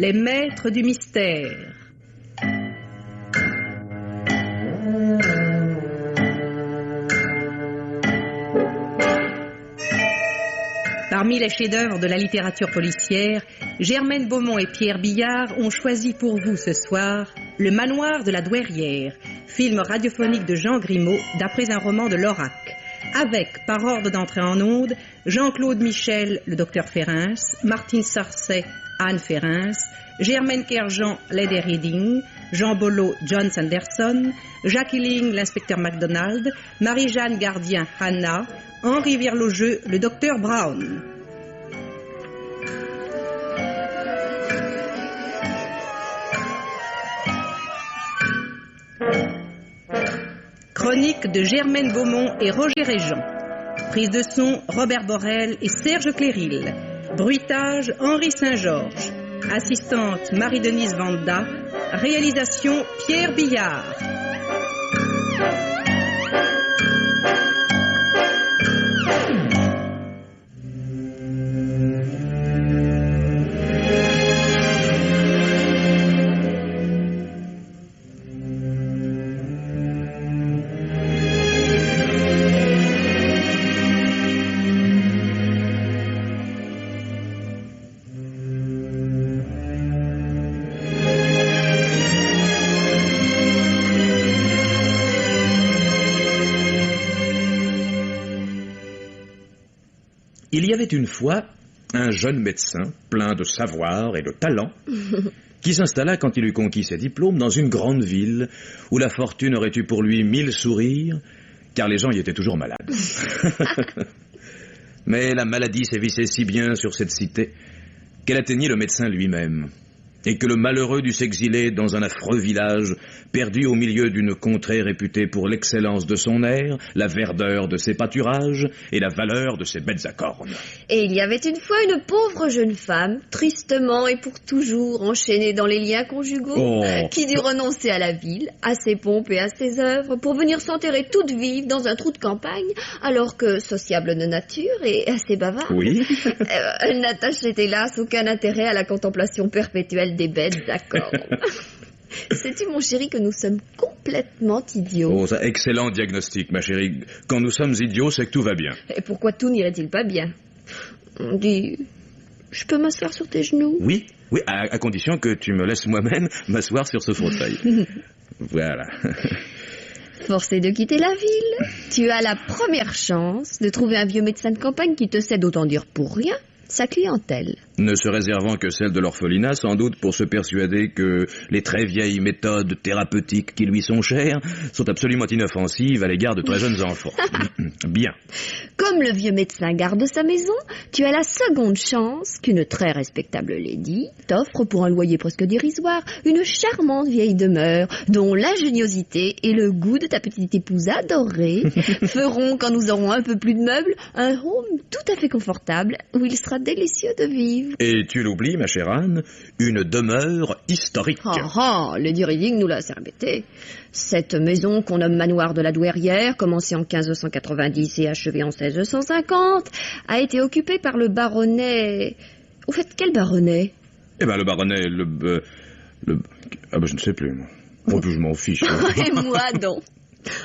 les maîtres du mystère. Parmi les chefs-d'œuvre de la littérature policière, Germaine Beaumont et Pierre Billard ont choisi pour vous ce soir Le Manoir de la Douairière, film radiophonique de Jean Grimaud d'après un roman de Lorac, avec, par ordre d'entrée en onde, Jean-Claude Michel, le docteur Ferrins, Martine Sarcey, Anne Ferrins, Germaine Kerjean, Lady Reading, Jean Bollot, John Sanderson, Jacques Hilling, l'inspecteur MacDonald, Marie-Jeanne Gardien, Hannah, Henri Virlogeux, le docteur Brown. Chronique de Germaine Beaumont et Roger Régent. Prise de son, Robert Borel et Serge Cléril. Bruitage, Henri Saint-Georges. Assistante, Marie-Denise Vanda. Réalisation, Pierre Billard. Il y avait une fois un jeune médecin, plein de savoir et de talent, qui s'installa quand il eut conquis ses diplômes dans une grande ville où la fortune aurait eu pour lui 1000 sourires, car les gens y étaient toujours malades. Mais la maladie sévissait si bien sur cette cité qu'elle atteignit le médecin lui-même, et que le malheureux dut s'exiler dans un affreux village, perdu au milieu d'une contrée réputée pour l'excellence de son air, la verdeur de ses pâturages et la valeur de ses bêtes à cornes. Et il y avait une fois une pauvre jeune femme, tristement et pour toujours enchaînée dans les liens conjugaux, qui dut renoncer à la ville, à ses pompes et à ses œuvres, pour venir s'enterrer toute vive dans un trou de campagne, alors que, sociable de nature et assez bavarde, oui. Elle n'attachait hélas aucun intérêt à la contemplation perpétuelle des bêtes à cornes. Sais-tu, mon chéri, que nous sommes complètement idiots? Oh, ça, excellent diagnostic, ma chérie. Quand nous sommes idiots, c'est que tout va bien. Et pourquoi tout n'irait-il pas bien? Dis, je peux m'asseoir sur tes genoux? Oui, à condition que tu me laisses moi-même m'asseoir sur ce fauteuil. Voilà. Forcé de quitter la ville, tu as la première chance de trouver un vieux médecin de campagne qui te cède, autant dire pour rien, sa clientèle. Ne se réservant que celle de l'orphelinat, sans doute pour se persuader que les très vieilles méthodes thérapeutiques qui lui sont chères sont absolument inoffensives à l'égard de très jeunes enfants. Bien. Comme le vieux médecin garde sa maison, tu as la seconde chance qu'une très respectable lady t'offre pour un loyer presque dérisoire une charmante vieille demeure dont l'ingéniosité et le goût de ta petite épouse adorée feront, quand nous aurons un peu plus de meubles, un home tout à fait confortable où il sera délicieux de vivre. Et tu l'oublies, ma chère Anne, une demeure historique. Lady Reading nous l'a assez répété. Cette maison qu'on nomme Manoir de la Douairière, commencée en 1590 et achevée en 1650, a été occupée par le baronnet... Au fait, quel baronnet? Eh ben, le baronnet, je ne sais plus, moi. Bon, je m'en fiche. Et moi, donc.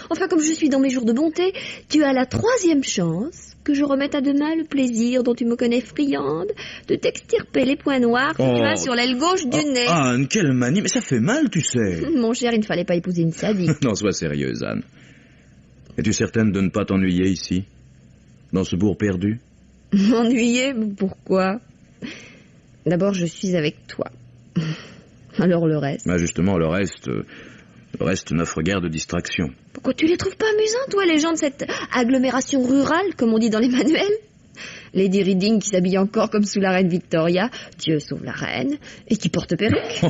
Enfin, comme je suis dans mes jours de bonté, tu as la troisième chance que je remette à demain le plaisir dont tu me connais friande de t'extirper les points noirs qui grincent sur l'aile gauche du nez. Anne, quelle manie, mais ça fait mal, tu sais. Mon cher, il ne fallait pas épouser une sadique. Non, sois sérieuse, Anne. Es-tu certaine de ne pas t'ennuyer ici, dans ce bourg perdu? M'ennuyer? Pourquoi? D'abord, je suis avec toi. Alors le reste? Justement, le reste n'offre guère de distraction. Pourquoi tu les trouves pas amusants, toi, les gens de cette agglomération rurale, comme on dit dans les manuels? Lady Reading qui s'habille encore comme sous la reine Victoria, Dieu sauve la reine, et qui porte perruque.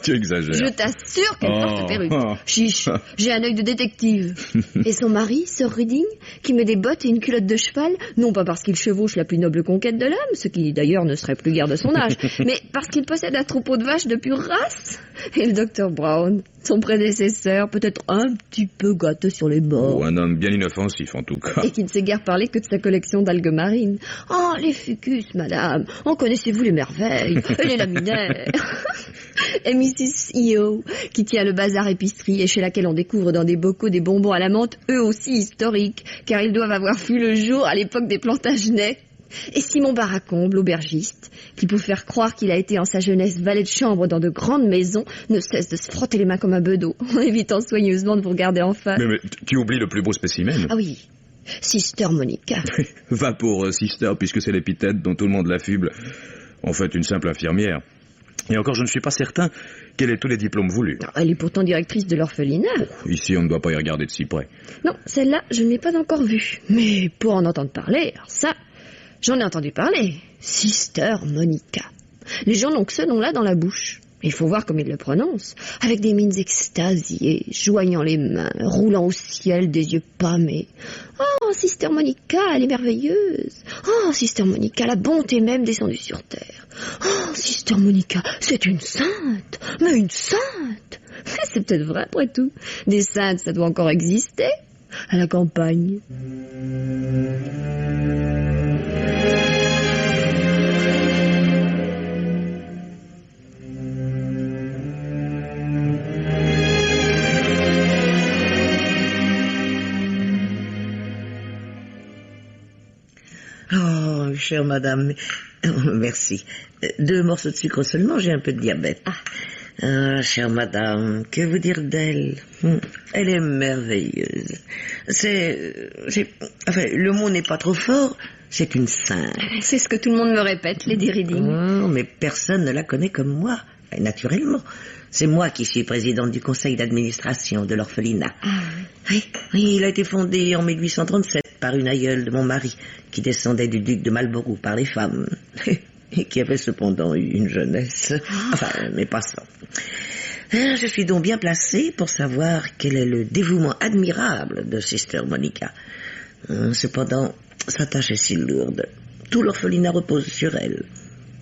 Tu exagères. Je t'assure qu'elle porte perruque. Chiche, j'ai un œil de détective. Et son mari, Sir Reading, qui met des bottes et une culotte de cheval, non pas parce qu'il chevauche la plus noble conquête de l'homme, ce qui d'ailleurs ne serait plus guère de son âge, mais parce qu'il possède un troupeau de vaches de pure race. Et le docteur Brown, son prédécesseur, peut-être un petit peu gâté sur les bords. Un homme bien inoffensif en tout cas. Et qui ne sait guère parler que de sa collection d'algues marines. Catherine. Oh, les fucus, madame. En connaissez-vous les merveilles? Et les laminaires. Et Mrs. E.O., qui tient le bazar épicerie et chez laquelle on découvre dans des bocaux des bonbons à la menthe, eux aussi historiques, car ils doivent avoir vu le jour à l'époque des Plantagenets. Et Simon Baracombe, l'aubergiste, qui pour faire croire qu'il a été en sa jeunesse valet de chambre dans de grandes maisons, ne cesse de se frotter les mains comme un bedeau, en évitant soigneusement de vous regarder en face. Mais tu oublies le plus beau spécimen. Ah oui, Sister Monica. Va pour Sister, puisque c'est l'épithète dont tout le monde l'affuble. En fait, une simple infirmière. Et encore, je ne suis pas certain qu'elle ait tous les diplômes voulus. Elle est pourtant directrice de l'orphelinat. Ici, on ne doit pas y regarder de si près. Non, celle-là, je ne l'ai pas encore vue. Mais pour en entendre parler, alors ça, j'en ai entendu parler. Sister Monica. Les gens n'ont que ce nom-là dans la bouche. Il faut voir comme ils le prononcent. Avec des mines extasiées, joignant les mains, roulant au ciel des yeux pâmés. Oh, Sister Monica, elle est merveilleuse. Oh, Sister Monica, la bonté même descendue sur terre. Oh, Sister Monica, c'est une sainte. Mais une sainte. C'est peut-être vrai après tout. Des saintes, ça doit encore exister. À la campagne. Oh, chère madame, merci. 2 morceaux de sucre seulement, j'ai un peu de diabète. Ah, chère madame, que vous dire d'elle? Elle est merveilleuse. Enfin, le mot n'est pas trop fort, c'est une sainte. C'est ce que tout le monde me répète, Lady Reading. Oh, mais personne ne la connaît comme moi, naturellement. C'est moi qui suis présidente du conseil d'administration de l'orphelinat. Ah, oui, il a été fondé en 1837 par une aïeule de mon mari, qui descendait du duc de Marlborough par les femmes, et qui avait cependant eu une jeunesse. Enfin, mais pas ça. Je suis donc bien placée pour savoir quel est le dévouement admirable de Sister Monica. Cependant, sa tâche est si lourde. Tout l'orphelinat repose sur elle.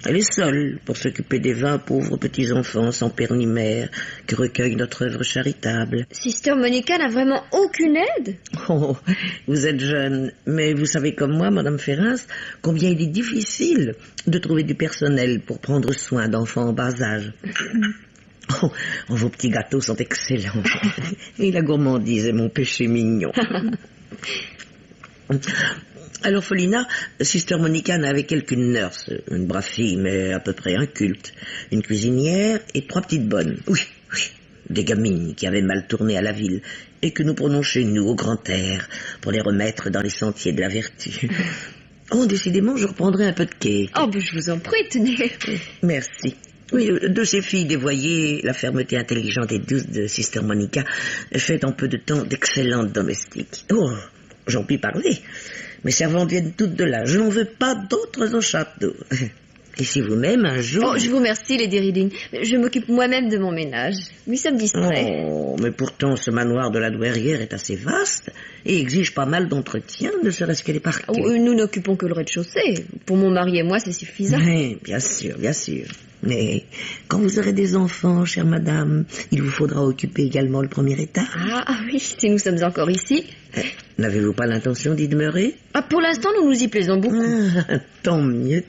Elle est seule pour s'occuper des 20 pauvres petits-enfants sans père ni mère que recueille notre œuvre charitable. Sister Monica n'a vraiment aucune aide? Oh, vous êtes jeune, mais vous savez comme moi, Madame Ferrins, combien il est difficile de trouver du personnel pour prendre soin d'enfants en bas âge. Oh, vos petits gâteaux sont excellents. Et la gourmandise est mon péché mignon. À l'orphelinat, Sister Monica n'avait qu'une nurse, une brave fille, mais à peu près inculte, une cuisinière et 3 petites bonnes. Oui, des gamines qui avaient mal tourné à la ville et que nous prenons chez nous au grand air pour les remettre dans les sentiers de la vertu. Oh, décidément, je reprendrai un peu de cake. Oh, ben je vous en prie, tenez. Merci. Oui, de ces filles dévoyées, la fermeté intelligente et douce de Sister Monica fait en peu de temps d'excellentes domestiques. Oh, j'en puis parler. Mes servantes viennent toutes de là. Je n'en veux pas d'autres au château. Et si vous-même, un jour... Oh, je vous remercie, Lady Reading. Je m'occupe moi-même de mon ménage. Nous sommes distraits. Oh, mais pourtant, ce manoir de la Douairière est assez vaste et exige pas mal d'entretien, ne serait-ce que les parquets. Oh, nous n'occupons que le rez-de-chaussée. Pour mon mari et moi, c'est suffisant. Oui, bien sûr, bien sûr. Mais quand vous aurez des enfants, chère madame, il vous faudra occuper également le premier étage. Ah oui, si nous sommes encore ici. N'avez-vous pas l'intention d'y demeurer? Ah, pour l'instant, nous nous y plaisons beaucoup. Ah, tant mieux.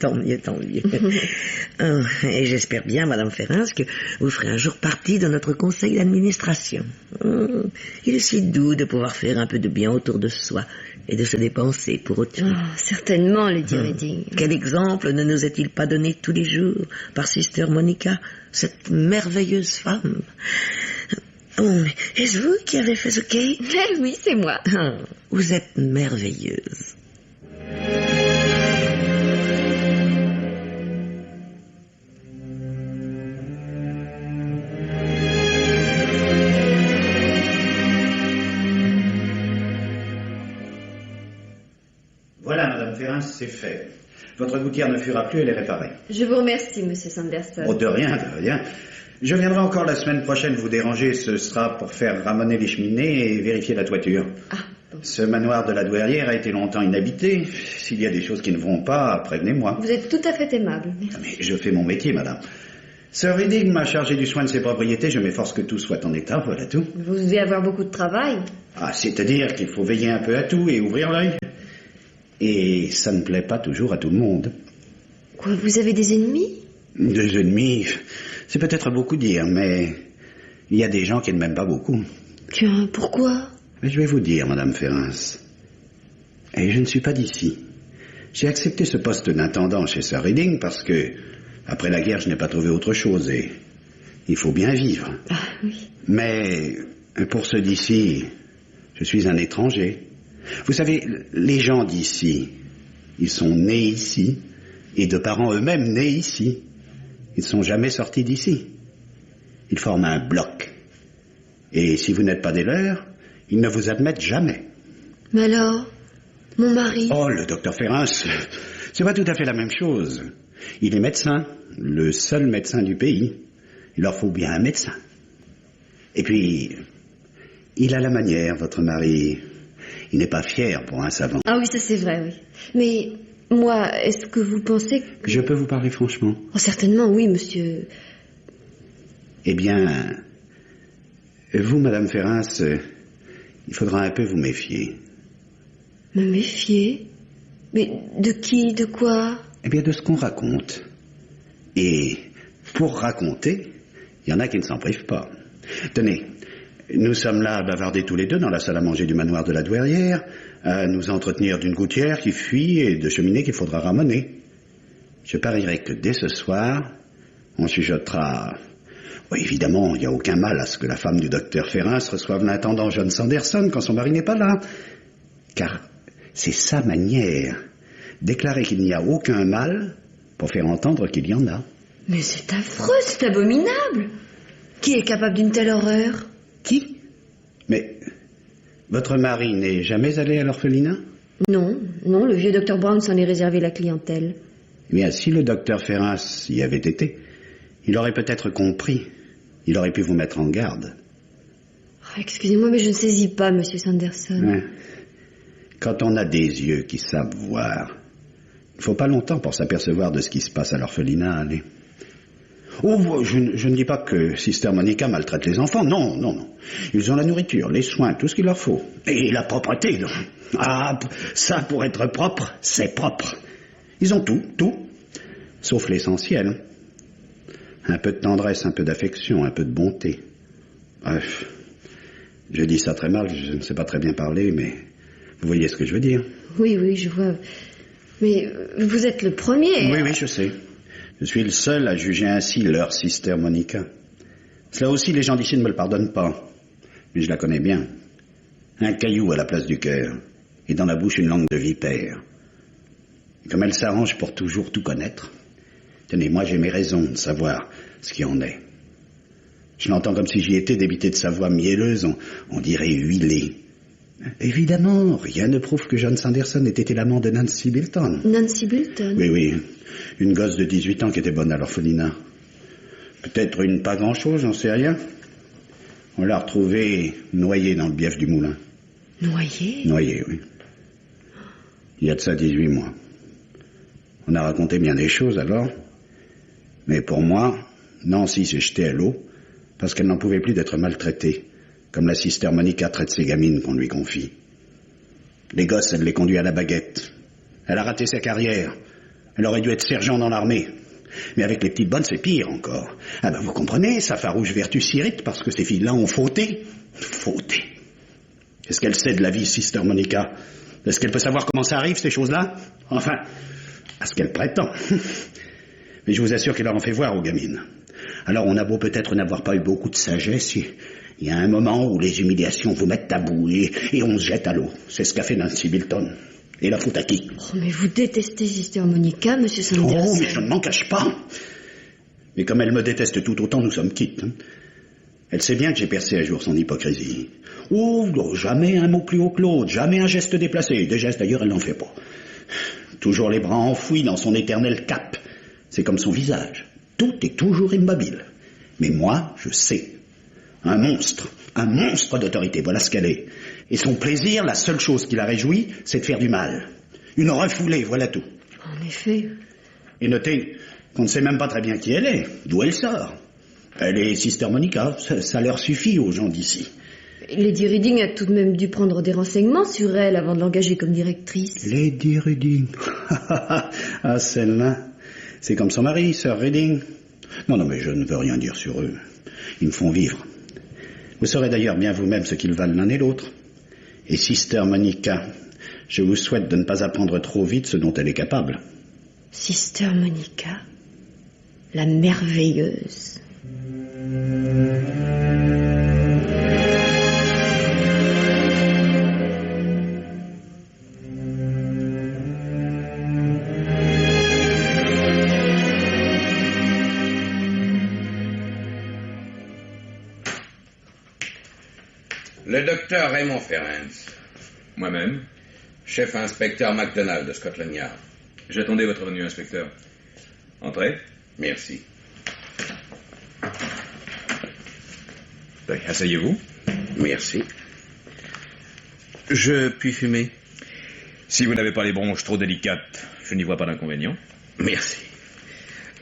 Et j'espère bien, Madame Ferrins, que vous ferez un jour partie de notre conseil d'administration. Il est si doux de pouvoir faire un peu de bien autour de soi et de se dépenser pour autrui. Oh, certainement, Lady Reading. Quel exemple ne nous est-il pas donné tous les jours par Sister Monica, cette merveilleuse femme? Oh, mais est-ce vous qui avez fait ce cake? Oui, c'est moi. Vous êtes merveilleuse. Voilà, Madame Ferrins, c'est fait. Votre gouttière ne fuira plus, elle est réparée. Je vous remercie, Monsieur Sanderson. Oh, de rien. Je viendrai encore la semaine prochaine vous déranger. Ce sera pour faire ramoner les cheminées et vérifier la toiture. Ah, bon. Ce manoir de la Douairière a été longtemps inhabité. S'il y a des choses qui ne vont pas, prévenez-moi. Vous êtes tout à fait aimable. Merci. Mais je fais mon métier, madame. Sir Reading m'a chargé du soin de ses propriétés. Je m'efforce que tout soit en état, voilà tout. Vous devez avoir beaucoup de travail. Ah, c'est-à-dire qu'il faut veiller un peu à tout et ouvrir l'œil. Et ça ne plaît pas toujours à tout le monde. Quoi, vous avez des ennemis? Des ennemis, c'est peut-être beaucoup dire, mais il y a des gens qui ne m'aiment pas beaucoup. Tiens, pourquoi? Mais je vais vous dire, Madame Ferrins. Et je ne suis pas d'ici. J'ai accepté ce poste d'intendant chez Sir Reading parce que, après la guerre, je n'ai pas trouvé autre chose et il faut bien vivre. Ah oui. Mais pour ceux d'ici, je suis un étranger. Vous savez, les gens d'ici, ils sont nés ici et de parents eux-mêmes nés ici. Ils ne sont jamais sortis d'ici. Ils forment un bloc. Et si vous n'êtes pas des leurs, ils ne vous admettent jamais. Mais alors, mon mari? Oh, le docteur Ferrins, c'est pas tout à fait la même chose. Il est médecin, le seul médecin du pays. Il leur faut bien un médecin. Et puis, il a la manière, votre mari. Il n'est pas fier pour un savant. Ah oui, ça c'est vrai, oui. Mais moi, est-ce que vous pensez que... Je peux vous parler franchement? Oh, certainement, oui, monsieur. Eh bien, vous, Madame Ferrins, il faudra un peu vous méfier. Me méfier? Mais de qui, de quoi? Eh bien, de ce qu'on raconte. Et pour raconter, il y en a qui ne s'en privent pas. Tenez, nous sommes là à bavarder tous les deux dans la salle à manger du manoir de la Douairière, à nous entretenir d'une gouttière qui fuit et de cheminées qu'il faudra ramener. Je parierais que dès ce soir, on chuchotera... Oui, évidemment, il n'y a aucun mal à ce que la femme du docteur Ferrins reçoive l'intendant John Sanderson quand son mari n'est pas là. Car c'est sa manière, déclarer qu'il n'y a aucun mal pour faire entendre qu'il y en a. Mais c'est affreux, c'est abominable. Qui est capable d'une telle horreur? Qui? Mais votre mari n'est jamais allé à l'orphelinat? Non, le vieux docteur Brown s'en est réservé la clientèle. Eh bien, si le docteur Ferrins y avait été, il aurait peut-être compris. Il aurait pu vous mettre en garde. Oh, excusez-moi, mais je ne saisis pas, monsieur Sanderson. Ouais. Quand on a des yeux qui savent voir, il ne faut pas longtemps pour s'apercevoir de ce qui se passe à l'orphelinat, allez. Oh, je ne dis pas que Sister Monica maltraite les enfants, non. Ils ont la nourriture, les soins, tout ce qu'il leur faut. Et la propreté. Ah, ça, pour être propre, c'est propre. Ils ont tout, sauf l'essentiel. Un peu de tendresse, un peu d'affection, un peu de bonté. Bref, je dis ça très mal, je ne sais pas très bien parler, mais vous voyez ce que je veux dire. Oui, je vois. Mais vous êtes le premier. Oui, je sais. Je suis le seul à juger ainsi leur Sister Monica. Cela aussi, les gens d'ici ne me le pardonnent pas. Mais je la connais bien. Un caillou à la place du cœur. Et dans la bouche, une langue de vipère. Et comme elle s'arrange pour toujours tout connaître. Tenez, moi j'ai mes raisons de savoir ce qui en est. Je l'entends comme si j'y étais, débité de sa voix mielleuse, on dirait huilée. Évidemment, rien ne prouve que John Sanderson ait été l'amant de Nancy Bilton. Nancy Bilton? Oui, une gosse de 18 ans qui était bonne à l'orphelinat. Peut-être une pas grand-chose, j'en sais rien. On l'a retrouvée noyée dans le bief du moulin. Noyée? Noyée, oui. Il y a de ça 18 mois. On a raconté bien des choses alors. Mais pour moi, Nancy s'est jetée à l'eau parce qu'elle n'en pouvait plus d'être maltraitée, comme la Sister Monica traite ses gamines qu'on lui confie. Les gosses, elle les conduit à la baguette. Elle a raté sa carrière. Elle aurait dû être sergent dans l'armée. Mais avec les petites bonnes, c'est pire encore. Ah ben vous comprenez, sa farouche vertu s'irrite parce que ces filles-là ont fauté. Fauté. Qu'est-ce qu'elle sait de la vie, Sister Monica? Est-ce qu'elle peut savoir comment ça arrive, ces choses-là? Enfin, à ce qu'elle prétend. Mais je vous assure qu'elle leur en fait voir aux gamines. Alors on a beau peut-être n'avoir pas eu beaucoup de sagesse, il y a un moment où les humiliations vous mettent à bout et on se jette à l'eau. C'est ce qu'a fait Nancy Bilton. Et la faute à qui? Oh, mais vous détestez Sister Monica, monsieur Sanderson. Oh, mais je ne m'en cache pas. Mais comme elle me déteste tout autant, nous sommes quittes. Elle sait bien que j'ai percé à jour son hypocrisie. Oh, jamais un mot plus haut que l'autre, jamais un geste déplacé. Des gestes, d'ailleurs, elle n'en fait pas. Toujours les bras enfouis dans son éternel cap. C'est comme son visage. Tout est toujours immobile. Mais moi, je sais. Un monstre d'autorité, voilà ce qu'elle est. Et son plaisir, la seule chose qui la réjouit, c'est de faire du mal. Une refoulée, voilà tout. En effet. Et notez qu'on ne sait même pas très bien qui elle est, d'où elle sort. Elle est Sister Monica, ça leur suffit aux gens d'ici. Lady Reading a tout de même dû prendre des renseignements sur elle avant de l'engager comme directrice. Lady Reading. Ah, celle-là. C'est comme son mari, Sir Reading. Non, mais je ne veux rien dire sur eux. Ils me font vivre. Vous saurez d'ailleurs bien vous-même ce qu'ils valent l'un et l'autre. Et Sister Monica, je vous souhaite de ne pas apprendre trop vite ce dont elle est capable. Sister Monica, la merveilleuse. Le docteur Raymond Ferrens. Moi-même. Chef inspecteur MacDonald de Scotland Yard. J'attendais votre venue, inspecteur. Entrez. Merci. Asseyez-vous. Merci. Je puis fumer? Si vous n'avez pas les bronches trop délicates, je n'y vois pas d'inconvénient. Merci.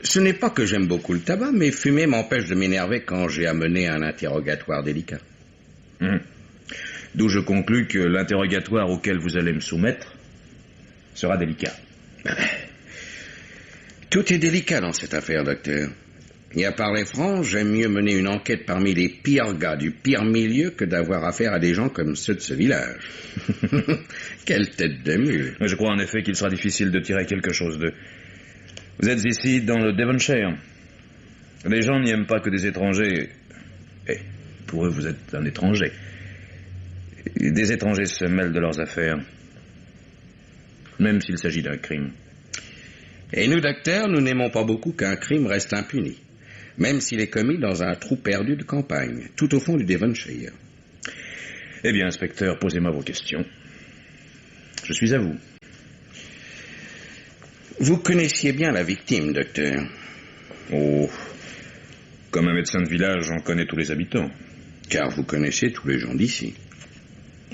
Ce n'est pas que j'aime beaucoup le tabac, mais fumer m'empêche de m'énerver quand j'ai à mener un interrogatoire délicat. D'où je conclus que l'interrogatoire auquel vous allez me soumettre sera délicat. Tout est délicat dans cette affaire, docteur. Et à parler franc, j'aime mieux mener une enquête parmi les pires gars du pire milieu que d'avoir affaire à des gens comme ceux de ce village. Quelle tête de mule. Je crois en effet qu'il sera difficile de tirer quelque chose d'eux. Vous êtes ici dans le Devonshire. Les gens n'y aiment pas que des étrangers. Et pour eux, vous êtes un étranger. Des étrangers se mêlent de leurs affaires, même s'il s'agit d'un crime. Et nous, docteur, nous n'aimons pas beaucoup qu'un crime reste impuni, même s'il est commis dans un trou perdu de campagne, tout au fond du Devonshire. Eh bien, inspecteur, posez-moi vos questions. Je suis à vous. Vous connaissiez bien la victime, docteur? Oh, comme un médecin de village, j'en connais tous les habitants. Car vous connaissez tous les gens d'ici.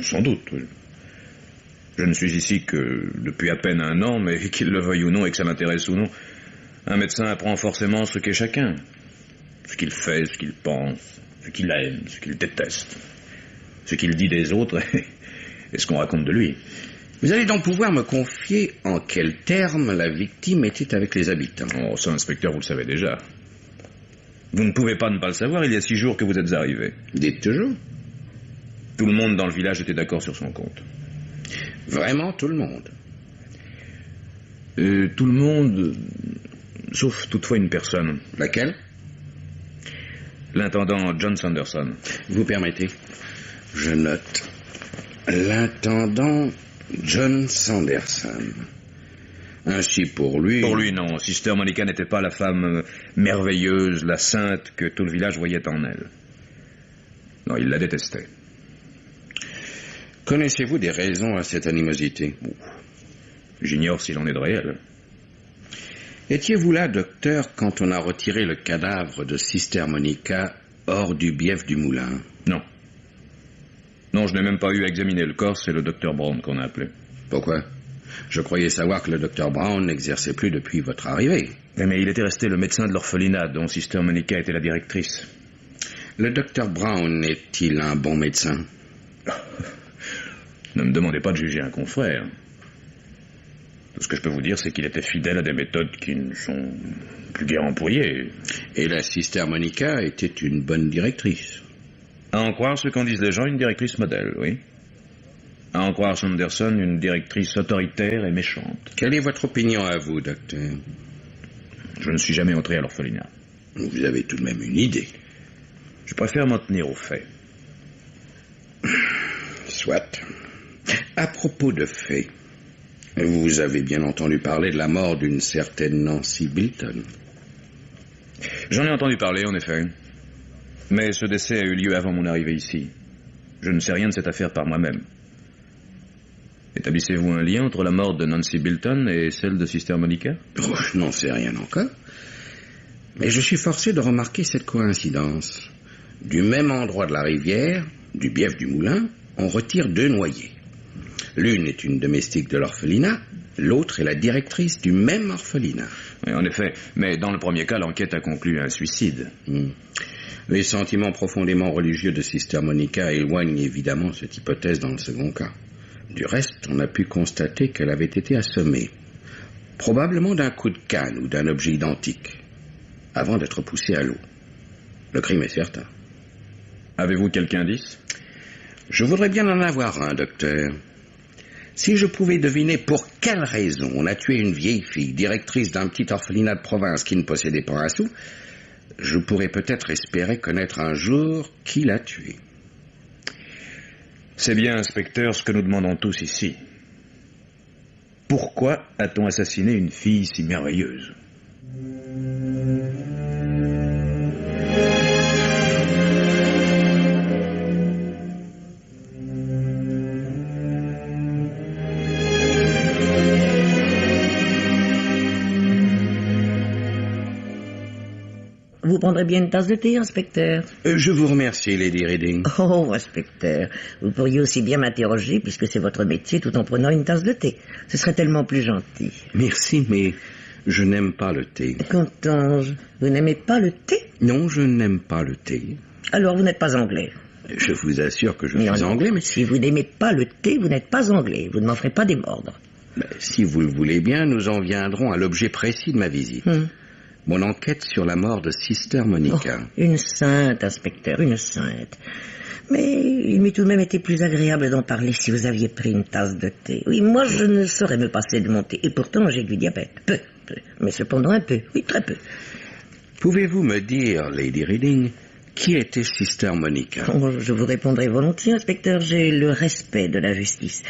Sans doute, oui. Je ne suis ici que depuis à peine 1 an, mais qu'il le veuille ou non et que ça m'intéresse ou non, un médecin apprend forcément ce qu'est chacun. Ce qu'il fait, ce qu'il pense, ce qu'il aime, ce qu'il déteste. Ce qu'il dit des autres et ce qu'on raconte de lui. Vous allez donc pouvoir me confier en quels termes la victime était avec les habitants? Oh, ça, inspecteur, vous le savez déjà. Vous ne pouvez pas ne pas le savoir, il y a 6 jours que vous êtes arrivé. Dites toujours. Tout le monde dans le village était d'accord sur son compte. Vraiment tout le monde? Tout le monde, sauf toutefois une personne. Laquelle? L'intendant John Sanderson. Vous permettez? Je note. L'intendant John Sanderson. Ainsi pour lui... Pour lui, non. Sister Monica n'était pas la femme merveilleuse, la sainte que tout le village voyait en elle. Non, il la détestait. Connaissez-vous des raisons à cette animosité? J'ignore s'il en est de réel. Étiez-vous là, docteur, quand on a retiré le cadavre de Sister Monica hors du bief du moulin? Non. Non, je n'ai même pas eu à examiner le corps, c'est le docteur Brown qu'on a appelé. Pourquoi? Je croyais savoir que le docteur Brown n'exerçait plus depuis votre arrivée. Mais il était resté le médecin de l'orphelinat dont Sister Monica était la directrice. Le docteur Brown est-il un bon médecin? Ne me demandez pas de juger un confrère. Tout ce que je peux vous dire, c'est qu'il était fidèle à des méthodes qui ne sont plus guère employées. Et la Sister Monica était une bonne directrice? À en croire ce qu'en disent les gens, une directrice modèle, oui. À en croire Sanderson, une directrice autoritaire et méchante. Quelle est votre opinion à vous, docteur? Je ne suis jamais entré à l'orphelinat. Vous avez tout de même une idée. Je préfère m'en tenir aux faits. Soit. À propos de faits, vous avez bien entendu parler de la mort d'une certaine Nancy Bilton. J'en ai entendu parler, en effet. Mais ce décès a eu lieu avant mon arrivée ici. Je ne sais rien de cette affaire par moi-même. Établissez-vous un lien entre la mort de Nancy Bilton et celle de Sister Monica? Oh, je n'en sais rien encore. Mais je suis forcé de remarquer cette coïncidence. Du même endroit de la rivière, du bief du moulin, on retire 2 noyés. L'une est une domestique de l'orphelinat, l'autre est la directrice du même orphelinat. En effet, mais dans le premier cas, l'enquête a conclu un suicide. Les sentiments profondément religieux de Sister Monica éloignent évidemment cette hypothèse dans le second cas. Du reste, on a pu constater qu'elle avait été assommée, probablement d'un coup de canne ou d'un objet identique, avant d'être poussée à l'eau. Le crime est certain. Avez-vous quelque indice? Je voudrais bien en avoir un, docteur. Si je pouvais deviner pour quelle raison on a tué une vieille fille, directrice d'un petit orphelinat de province qui ne possédait pas un sou, je pourrais peut-être espérer connaître un jour qui l'a tuée. C'est bien, inspecteur, ce que nous demandons tous ici. Pourquoi a-t-on assassiné une fille si merveilleuse? Vous prendrez bien une tasse de thé, inspecteur? Je vous remercie, Lady Reading. Oh, inspecteur, vous pourriez aussi bien m'interroger, puisque c'est votre métier, tout en prenant une tasse de thé. Ce serait tellement plus gentil. Merci, mais je n'aime pas le thé. Qu'entends-je? Vous n'aimez pas le thé? Non, je n'aime pas le thé. Alors vous n'êtes pas anglais? Je vous assure que je Non, suis non. anglais, mais Si vous n'aimez pas le thé, vous n'êtes pas anglais. Vous ne m'en ferez pas démordre. si vous le voulez bien, nous en viendrons à l'objet précis de ma visite. Mon enquête sur la mort de Sister Monica. Oh, une sainte, inspecteur, une sainte. Mais il m'eût tout de même été plus agréable d'en parler si vous aviez pris une tasse de thé. Oui, moi je ne saurais me passer de mon thé. Et pourtant j'ai du diabète. Peu. Mais cependant un peu. Oui, très peu. Pouvez-vous me dire, Lady Reading, qui était Sister Monica? Oh, je vous répondrai volontiers, inspecteur. J'ai le respect de la justice.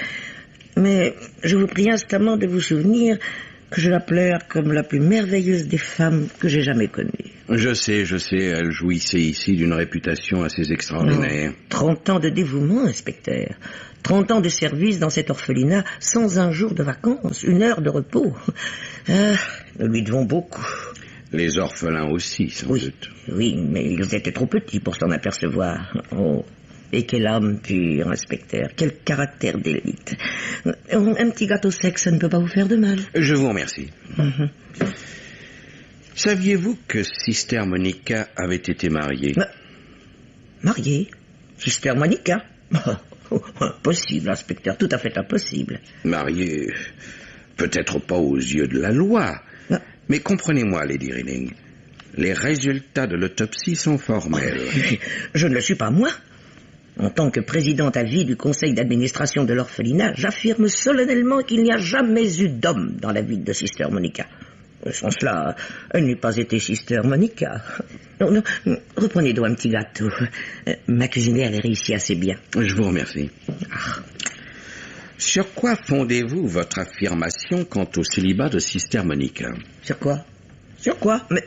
Mais je vous prie instamment de vous souvenir que je la pleure comme la plus merveilleuse des femmes que j'ai jamais connues. Je sais, elle jouissait ici d'une réputation assez extraordinaire. 30 ans de dévouement, inspecteur. 30 ans de service dans cet orphelinat sans un jour de vacances, une heure de repos. Ah, nous lui devons beaucoup. Les orphelins aussi, sans doute. Oui, mais ils étaient trop petits pour s'en apercevoir. Oh, et quelle âme pure, inspecteur. Quel caractère d'élite. Un petit gâteau sec, ça ne peut pas vous faire de mal. Je vous remercie. Saviez-vous que Sister Monica avait été mariée? Mariée? Sister Monica? Impossible, inspecteur, tout à fait impossible. Mariée, peut-être pas aux yeux de la loi, mais comprenez-moi, Lady Reading, les résultats de l'autopsie sont formels. Je ne le suis pas, moi. En tant que présidente à vie du conseil d'administration de l'orphelinat, j'affirme solennellement qu'il n'y a jamais eu d'homme dans la vie de Sister Monica. Sans cela, elle n'eût pas été Sister Monica. Non, reprenez donc un petit gâteau. Ma cuisinière elle réussit assez bien. Je vous remercie. Sur quoi fondez-vous votre affirmation quant au célibat de Sister Monica? Sur quoi? Sur quoi? Mais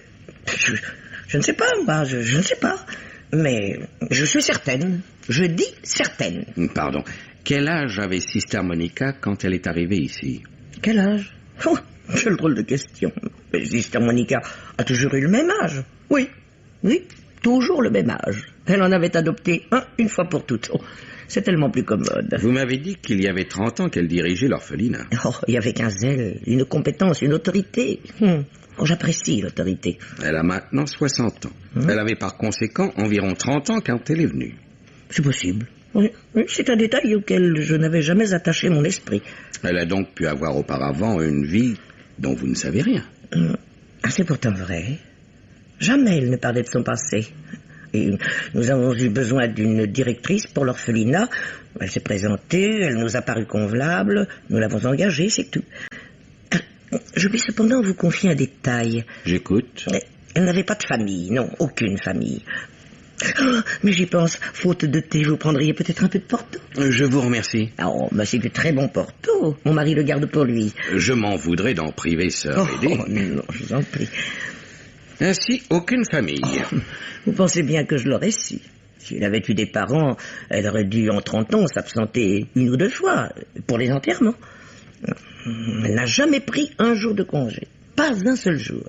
je ne sais pas, moi, je ne sais pas. Mais je suis certaine. Je dis certaine. Pardon. Quel âge avait Sister Monica quand elle est arrivée ici? Quel âge? Oh, quelle drôle de question. Mais Sister Monica a toujours eu le même âge. Oui, toujours le même âge. Elle en avait adopté un une fois pour toutes. Oh, c'est tellement plus commode. Vous m'avez dit qu'il y avait 30 ans qu'elle dirigeait l'orphelinat. Oh, il y avait un zèle, une compétence, une autorité. Oh, j'apprécie l'autorité. Elle a maintenant 60 ans. Elle avait par conséquent environ 30 ans quand elle est venue. C'est possible. Oui, c'est un détail auquel je n'avais jamais attaché mon esprit. Elle a donc pu avoir auparavant une vie dont vous ne savez rien. C'est pourtant vrai. Jamais elle ne parlait de son passé. Et nous avons eu besoin d'une directrice pour l'orphelinat. Elle s'est présentée, elle nous a paru convenable, nous l'avons engagée, c'est tout. Je vais cependant vous confier un détail. J'écoute. Elle n'avait pas de famille, non, aucune famille. Oh, mais j'y pense, faute de thé, vous prendriez peut-être un peu de Porto? Je vous remercie. Oh, c'est du très bon Porto. Mon mari le garde pour lui. Je m'en voudrais d'en priver, sœur Reading. Non, je vous en prie. Ainsi, aucune famille. Vous pensez bien que je l'aurais su. Si elle avait eu des parents, elle aurait dû, en 30 ans, s'absenter 1 ou 2 fois pour les enterrements. Elle n'a jamais pris un jour de congé. Pas un seul jour.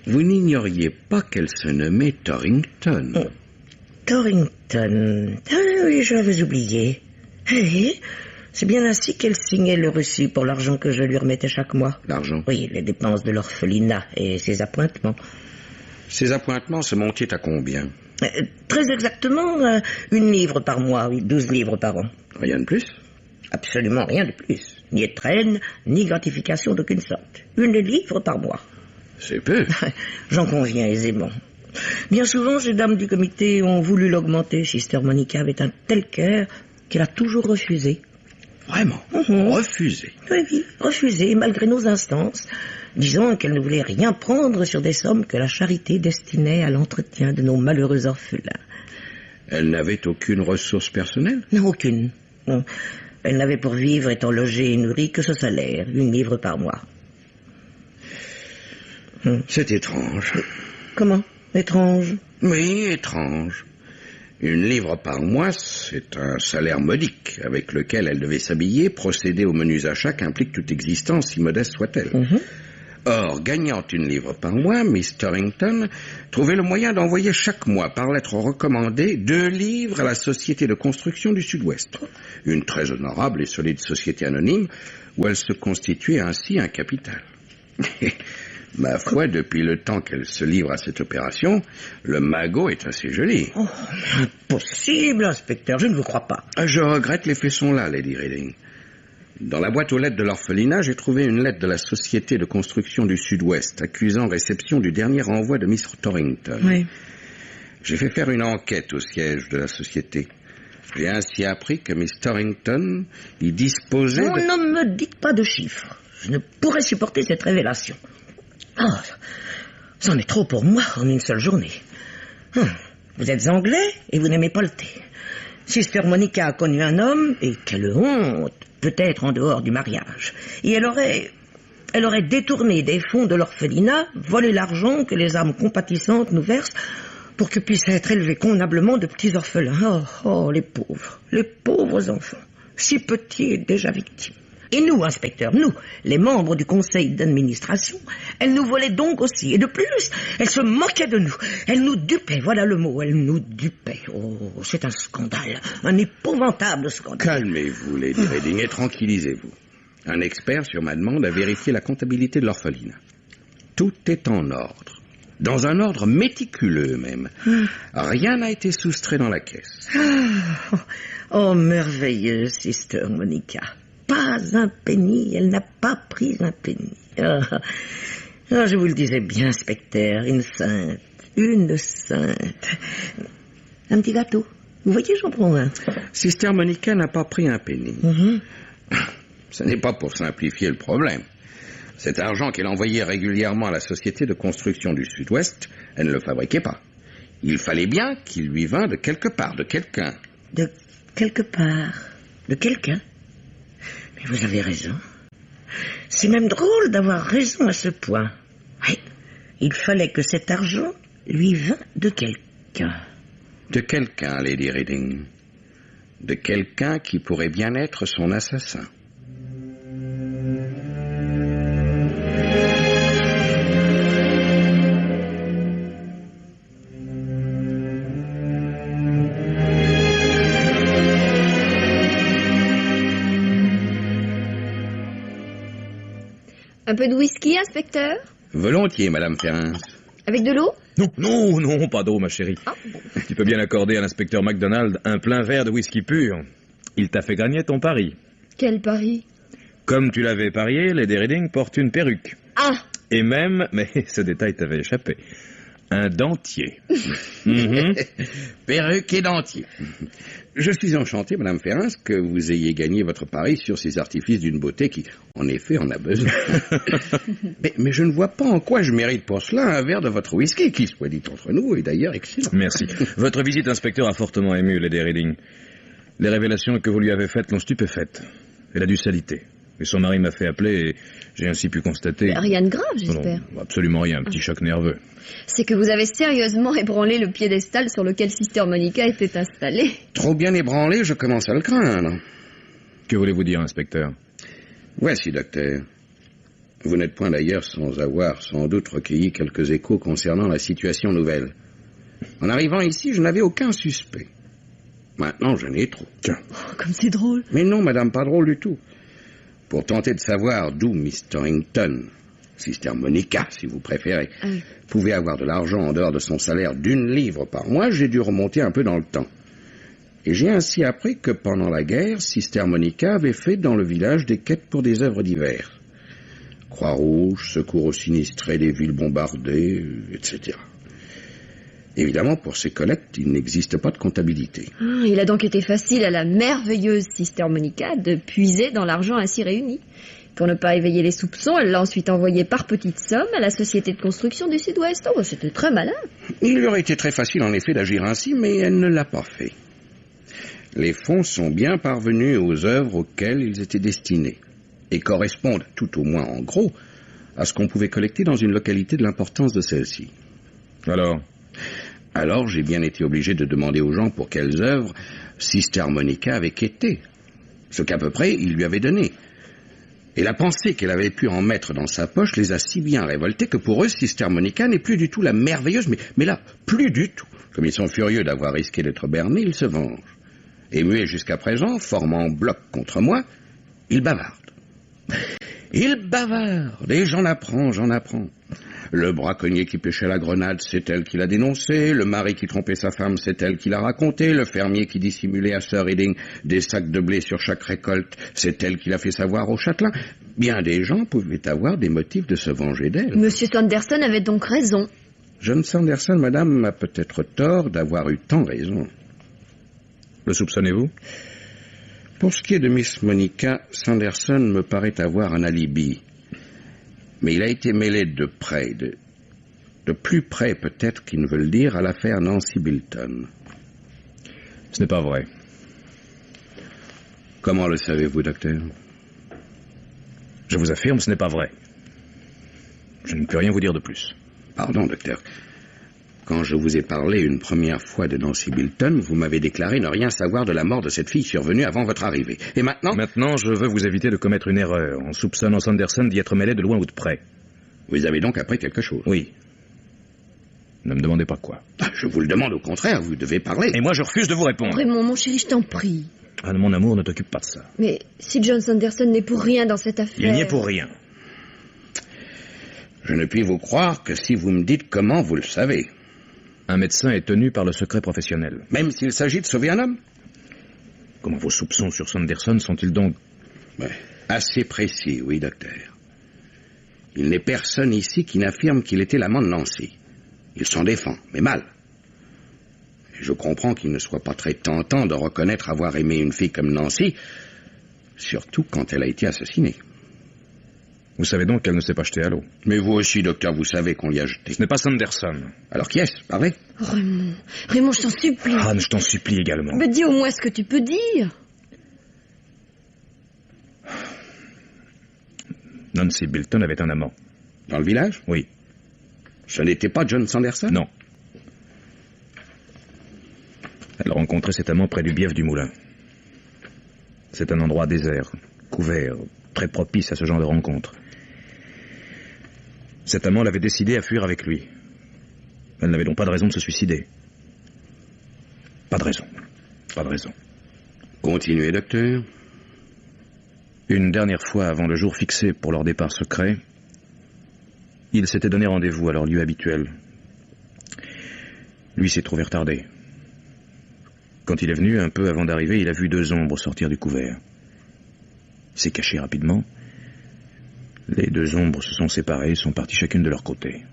Vous n'ignoriez pas qu'elle se nommait Torrington. Torrington. Ah oui, je l'avais oublié. C'est bien ainsi qu'elle signait le reçu pour l'argent que je lui remettais chaque mois. L'argent? Oui, les dépenses de l'orphelinat et ses appointements. Ces appointements se montaient à combien? Très exactement, 1 livre par mois, oui, 12 livres par an. Rien de plus? Absolument rien de plus. Ni étrenne, ni gratification d'aucune sorte. 1 livre par mois. C'est peu. J'en conviens aisément. Bien souvent, ces dames du comité ont voulu l'augmenter. Sister Monica avait un tel cœur qu'elle a toujours refusé. Vraiment? Refusé? Oui, refusé, malgré nos instances, disant qu'elle ne voulait rien prendre sur des sommes que la charité destinait à l'entretien de nos malheureux orphelins. Elle n'avait aucune ressource personnelle? Non, aucune. Non. Elle n'avait pour vivre, étant logée et nourrie, que ce salaire, 1 livre par mois. C'est étrange. Comment? Étrange? Oui, étrange. 1 livre par mois, c'est un salaire modique, avec lequel elle devait s'habiller, procéder aux menus achats qu'implique toute existence, si modeste soit-elle. Or, gagnant 1 livre par mois, Miss Torrington trouvait le moyen d'envoyer chaque mois, par lettre recommandée, 2 livres à la Société de construction du Sud-Ouest. Une très honorable et solide société anonyme, où elle se constituait ainsi un capital. Ma foi, depuis le temps qu'elle se livre à cette opération, le magot est assez joli. Oh, impossible, inspecteur, je ne vous crois pas. Je regrette les faits sont là, Lady Reading. Dans la boîte aux lettres de l'orphelinat, j'ai trouvé une lettre de la Société de construction du Sud-Ouest, accusant réception du dernier envoi de Miss Torrington. Oui. J'ai fait faire une enquête au siège de la société. J'ai ainsi appris que Miss Torrington y disposait Oh, ne me dites pas de chiffres. Je ne pourrais supporter cette révélation. Ah, c'en est trop pour moi en une seule journée. Vous êtes anglais et vous n'aimez pas le thé. Sister Monica a connu un homme, et quelle honte, peut-être en dehors du mariage. Et elle aurait détourné des fonds de l'orphelinat, volé l'argent que les âmes compatissantes nous versent pour que puissent être élevés convenablement de petits orphelins. Oh, les pauvres enfants, si petits et déjà victimes. Et nous, inspecteur, nous, les membres du conseil d'administration, elle nous volait donc aussi. Et de plus, elle se moquait de nous. Elle nous dupait, voilà le mot, elle nous dupait. Oh, c'est un scandale, un épouvantable scandale. Calmez-vous, Lady Reading, et tranquillisez-vous. Un expert, sur ma demande, a vérifié la comptabilité de l'orphelinat. Tout est en ordre. Dans un ordre méticuleux, même. Rien n'a été soustrait dans la caisse. Oh, merveilleuse, Sister Monica. Pas un penny, elle n'a pas pris un penny. Je vous le disais bien, inspecteur, une sainte. Un petit gâteau. Vous voyez, j'en prends un. Sister Monica n'a pas pris un penny. Ce n'est pas pour simplifier le problème. Cet argent qu'elle envoyait régulièrement à la Société de construction du Sud-Ouest, elle ne le fabriquait pas. Il fallait bien qu'il lui vînt de quelque part, de quelqu'un. De quelque part? De quelqu'un? Mais vous avez raison. C'est même drôle d'avoir raison à ce point. Oui, il fallait que cet argent lui vînt de quelqu'un. De quelqu'un, Lady Reading. De quelqu'un qui pourrait bien être son assassin. Un peu de whisky, inspecteur? Volontiers, Madame Ferrins. Avec de l'eau? Non, pas d'eau, ma chérie. Tu peux bien accorder à l'inspecteur MacDonald un plein verre de whisky pur. Il t'a fait gagner ton pari. Quel pari? Comme tu l'avais parié, Lady Reading porte une perruque. Ah! Et même, mais ce détail t'avait échappé, un dentier. Perruque et dentier. Je suis enchanté, Madame Ferrins, que vous ayez gagné votre pari sur ces artifices d'une beauté qui, en effet, en a besoin. mais je ne vois pas en quoi je mérite pour cela un verre de votre whisky, qui, soit dit entre nous, est d'ailleurs excellent. Merci. Votre visite, inspecteur, a fortement ému Lady Reading. Les révélations que vous lui avez faites l'ont stupéfaite. Elle a dû s'aliter. Et son mari m'a fait appeler et j'ai ainsi pu constater... Rien de grave, j'espère. Non, absolument rien, un petit choc nerveux. C'est que vous avez sérieusement ébranlé le piédestal sur lequel Sister Monica était installée. Trop bien ébranlé, je commence à le craindre. Que voulez-vous dire, inspecteur? Voici, docteur. Vous n'êtes point d'ailleurs sans avoir sans doute recueilli quelques échos concernant la situation nouvelle. En arrivant ici, je n'avais aucun suspect. Maintenant, j'en ai trop. Tiens. Oh, comme c'est drôle. Mais non, madame, pas drôle du tout. Pour tenter de savoir d'où Miss Torrington, Sister Monica, si vous préférez, pouvait avoir de l'argent en dehors de son salaire d'1 livre par mois, j'ai dû remonter un peu dans le temps. Et j'ai ainsi appris que pendant la guerre, Sister Monica avait fait dans le village des quêtes pour des œuvres diverses. Croix-Rouge, secours aux sinistrés des villes bombardées, etc. Évidemment, pour ces collectes, il n'existe pas de comptabilité. Il a donc été facile à la merveilleuse Sister Monica de puiser dans l'argent ainsi réuni. Pour ne pas éveiller les soupçons, elle l'a ensuite envoyé par petites sommes à la société de construction du Sud-Ouest. Oh, c'était très malin. Il lui aurait été très facile en effet d'agir ainsi, mais elle ne l'a pas fait. Les fonds sont bien parvenus aux œuvres auxquelles ils étaient destinés et correspondent, tout au moins en gros, à ce qu'on pouvait collecter dans une localité de l'importance de celle-ci. Alors, j'ai bien été obligé de demander aux gens pour quelles œuvres Sister Monica avait quêté, ce qu'à peu près il lui avait donné. Et la pensée qu'elle avait pu en mettre dans sa poche les a si bien révoltés que pour eux, Sister Monica n'est plus du tout la merveilleuse, mais là, plus du tout. Comme ils sont furieux d'avoir risqué d'être bernés, ils se vengent. Et muets jusqu'à présent, formant bloc contre moi, ils bavardent. Ils bavardent, et j'en apprends. Le braconnier qui pêchait la grenade, c'est elle qui l'a dénoncé. Le mari qui trompait sa femme, c'est elle qui l'a raconté. Le fermier qui dissimulait à Sir Reading des sacs de blé sur chaque récolte, c'est elle qui l'a fait savoir au châtelain. Bien des gens pouvaient avoir des motifs de se venger d'elle. Monsieur Sanderson avait donc raison. John Sanderson, madame, a peut-être tort d'avoir eu tant raison. Le soupçonnez-vous? Pour ce qui est de Miss Monica, Sanderson me paraît avoir un alibi. Mais il a été mêlé de près, de plus près peut-être qu'il ne veut le dire, à l'affaire Nancy Bilton. Ce n'est pas vrai. Comment le savez-vous, docteur? Je vous affirme, ce n'est pas vrai. Je ne peux rien vous dire de plus. Pardon, docteur. Quand je vous ai parlé une première fois de Nancy Bilton, vous m'avez déclaré ne rien savoir de la mort de cette fille survenue avant votre arrivée. Et maintenant? Maintenant, je veux vous éviter de commettre une erreur en soupçonnant Sanderson d'y être mêlé de loin ou de près. Vous avez donc appris quelque chose? Oui. Ne me demandez pas quoi. Je vous le demande au contraire, vous devez parler. Et moi, je refuse de vous répondre. Raymond, mon chéri, je t'en prie. Ah, mon amour, ne t'occupe pas de ça. Mais si John Sanderson n'est pour rien dans cette affaire... Il n'y est pour rien. Je ne puis vous croire que si vous me dites comment vous le savez. Un médecin est tenu par le secret professionnel. Même s'il s'agit de sauver un homme? Comment vos soupçons sur Sanderson sont-ils donc... Assez précis, oui, docteur. Il n'est personne ici qui n'affirme qu'il était l'amant de Nancy. Il s'en défend, mais mal. Et je comprends qu'il ne soit pas très tentant de reconnaître avoir aimé une fille comme Nancy, surtout quand elle a été assassinée. Vous savez donc qu'elle ne s'est pas jetée à l'eau. Mais vous aussi, docteur, vous savez qu'on l'y a jetée. Ce n'est pas Sanderson. Alors qui est-ce? Parlez. Raymond, je t'en supplie. Ah, je t'en supplie également. Mais dis au moins ce que tu peux dire. Nancy Bilton avait un amant. Dans le village? Oui. Ce n'était pas John Sanderson? Non. Elle a rencontré cet amant près du bief du moulin. C'est un endroit désert, couvert, très propice à ce genre de rencontre. Cet amant l'avait décidé à fuir avec lui. Elle n'avait donc pas de raison de se suicider. Pas de raison. Pas de raison. Continuez, docteur. Une dernière fois avant le jour fixé pour leur départ secret, ils s'étaient donné rendez-vous à leur lieu habituel. Lui s'est trouvé retardé. Quand il est venu, un peu avant d'arriver, il a vu 2 ombres sortir du couvert. Il s'est caché rapidement. Les 2 ombres se sont séparées, sont parties chacune de leur côté.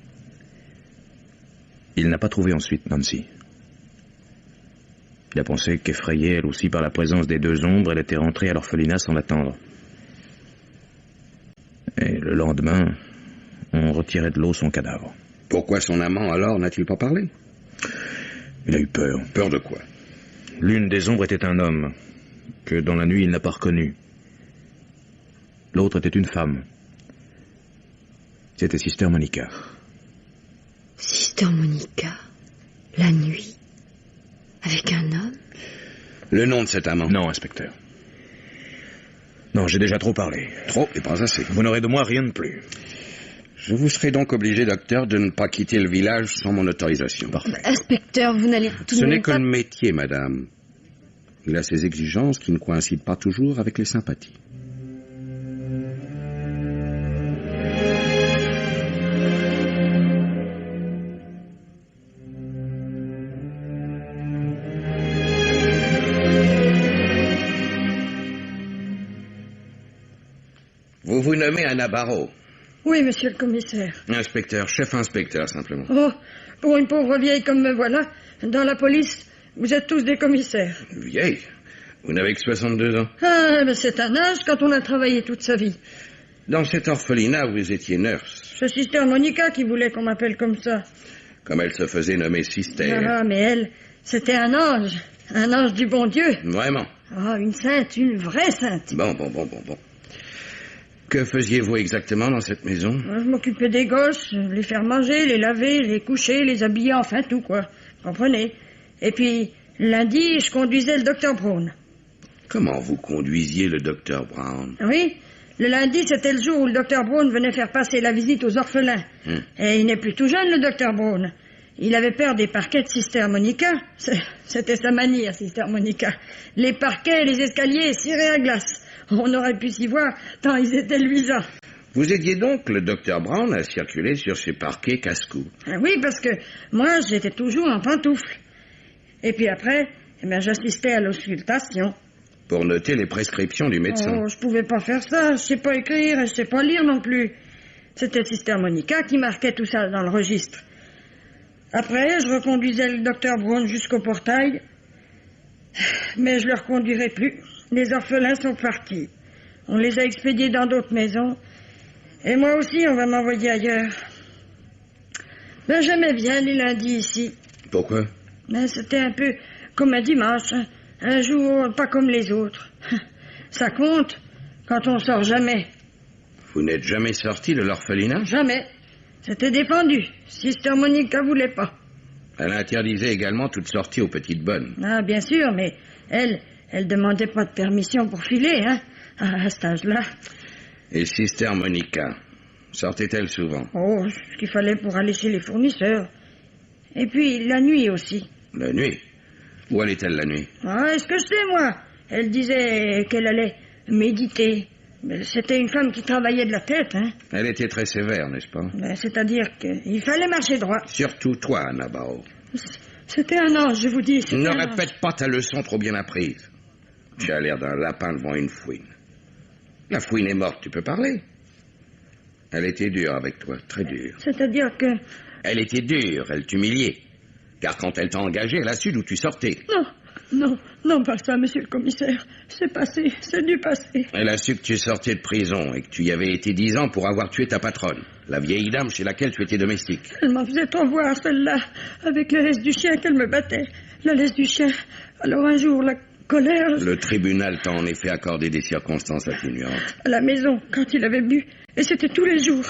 Il n'a pas trouvé ensuite Nancy. Il a pensé qu'effrayée elle aussi par la présence des 2 ombres, elle était rentrée à l'orphelinat sans l'attendre. Et le lendemain, on retirait de l'eau son cadavre. Pourquoi son amant, alors, n'a-t-il pas parlé? Il a eu peur. Peur de quoi? L'une des ombres était un homme, que dans la nuit il n'a pas reconnu. L'autre était une femme. C'était Sister Monica. Sister Monica, la nuit, avec un homme? Le nom de cet amant? Non, inspecteur. Non, j'ai déjà trop parlé. Trop et pas assez. Vous n'aurez de moi rien de plus. Je vous serai donc obligé, docteur, de ne pas quitter le village sans mon autorisation. Parfait. Inspecteur, vous n'allez tout de Ce même n'est que pas... le métier, madame. Il a ses exigences qui ne coïncident pas toujours avec les sympathies. Vous vous nommez Anna Barrow. Oui, monsieur le commissaire. Inspecteur, chef inspecteur, simplement. Oh, pour une pauvre vieille comme me voilà, dans la police, vous êtes tous des commissaires. Vieille? Vous n'avez que 62 ans. Ah, mais c'est un âge quand on a travaillé toute sa vie. Dans cet orphelinat, vous étiez nurse. C'est Sister Monica qui voulait qu'on m'appelle comme ça. Comme elle se faisait nommer Sister. Ah, mais elle, c'était un ange du bon Dieu. Vraiment? Ah, une sainte, une vraie sainte. Bon. Que faisiez-vous exactement dans cette maison? Je m'occupais des gosses, les faire manger, les laver, les coucher, les habiller, enfin tout, quoi. Comprenez? Et puis, lundi, je conduisais le docteur Brown. Comment vous conduisiez le docteur Brown? Oui, le lundi, c'était le jour où le docteur Brown venait faire passer la visite aux orphelins. Et il n'est plus tout jeune, le docteur Brown. Il avait peur des parquets de Sister Monica. C'était sa manière, Sister Monica. Les parquets, les escaliers cirés à glace. On aurait pu s'y voir tant ils étaient luisants. Vous aidiez donc le docteur Brown à circuler sur ces parquets casse-cou? Oui, parce que moi, j'étais toujours en pantoufles. Et puis après, j'assistais à l'auscultation. Pour noter les prescriptions du médecin? Oh, je pouvais pas faire ça. Je sais pas écrire et je sais pas lire non plus. C'était Sister Monica qui marquait tout ça dans le registre. Après, je reconduisais le docteur Brown jusqu'au portail. Mais je le reconduirai plus. Les orphelins sont partis. On les a expédiés dans d'autres maisons. Et moi aussi, on va m'envoyer ailleurs. J'aimais bien les lundis ici. Pourquoi? C'était un peu comme un dimanche. Un jour pas comme les autres. Ça compte quand on sort jamais. Vous n'êtes jamais sorti de l'orphelinat? Jamais. C'était défendu. Sister Monica voulait pas. Elle interdisait également toute sortie aux petites bonnes. Ah, bien sûr, mais elle demandait pas de permission pour filer, hein, à cet âge-là. Et Sister Monica, sortait-elle souvent? Oh, ce qu'il fallait pour aller chez les fournisseurs. Et puis, la nuit aussi. La nuit? Où allait-elle la nuit? Ah, est-ce que je sais, moi? Elle disait qu'elle allait méditer. Mais c'était une femme qui travaillait de la tête, hein. Elle était très sévère, n'est-ce pas? C'est-à-dire qu'il fallait marcher droit. Surtout toi, Anna Barrow. C'était un ange, je vous dis. Ne répète pas ta leçon trop bien apprise. Tu as l'air d'un lapin devant une fouine. La fouine est morte, tu peux parler. Elle était dure avec toi, très dure. C'est-à-dire que... Elle était dure, elle t'humiliait. Car quand elle t'a engagé, elle a su d'où tu sortais. Non, pas ça, monsieur le commissaire. C'est passé, c'est du passé. Elle a su que tu sortais de prison et que tu y avais été 10 ans pour avoir tué ta patronne, la vieille dame chez laquelle tu étais domestique. Elle m'en faisait trop voir, celle-là, avec la laisse du chien qu'elle me battait. La laisse du chien. Alors un jour, la colère... Le tribunal t'a en effet accordé des circonstances atténuantes. À la maison, quand il avait bu. Et c'était tous les jours.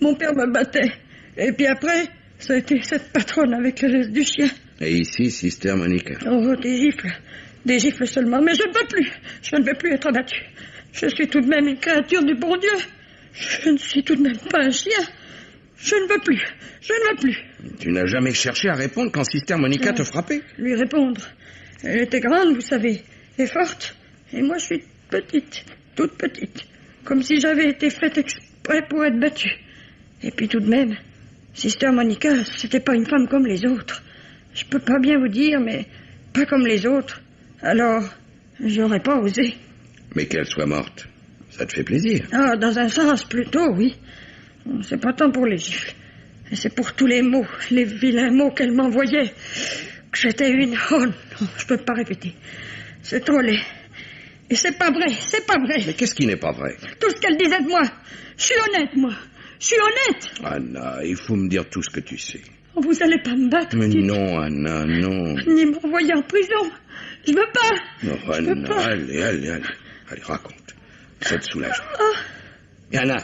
Mon père me battait. Et puis après, ça a été cette patronne avec la laisse du chien. Et ici, Sister Monica. Oh, des gifles. Des gifles seulement. Mais je ne veux plus. Je ne veux plus être abattue. Je suis tout de même une créature du bon Dieu. Je ne suis tout de même pas un chien. Je ne veux plus. Je ne veux plus. Tu n'as jamais cherché à répondre quand Sister Monica te frappait? Lui répondre. Elle était grande, vous savez, et forte. Et moi, je suis petite, toute petite. Comme si j'avais été faite exprès pour être battue. Et puis tout de même, Sister Monica, c'était pas une femme comme les autres. Je peux pas bien vous dire, mais pas comme les autres. Alors, j'aurais pas osé. Mais qu'elle soit morte, ça te fait plaisir? Ah, dans un sens, plutôt, oui. C'est pas tant pour les gifles. Et c'est pour tous les mots, les vilains mots qu'elle m'envoyait. Que j'étais une... Oh non, je peux pas répéter. C'est trop laid. Et c'est pas vrai, c'est pas vrai. Mais qu'est-ce qui n'est pas vrai? Tout ce qu'elle disait de moi. Je suis honnête, moi. Je suis honnête. Anna, il faut me dire tout ce que tu sais. Oh, vous allez pas me battre. Mais non, Anna, non. Ni m'envoyer en prison. Je veux pas. Non, Anna, allez, raconte. Ça te soulage. Oh. Et Anna,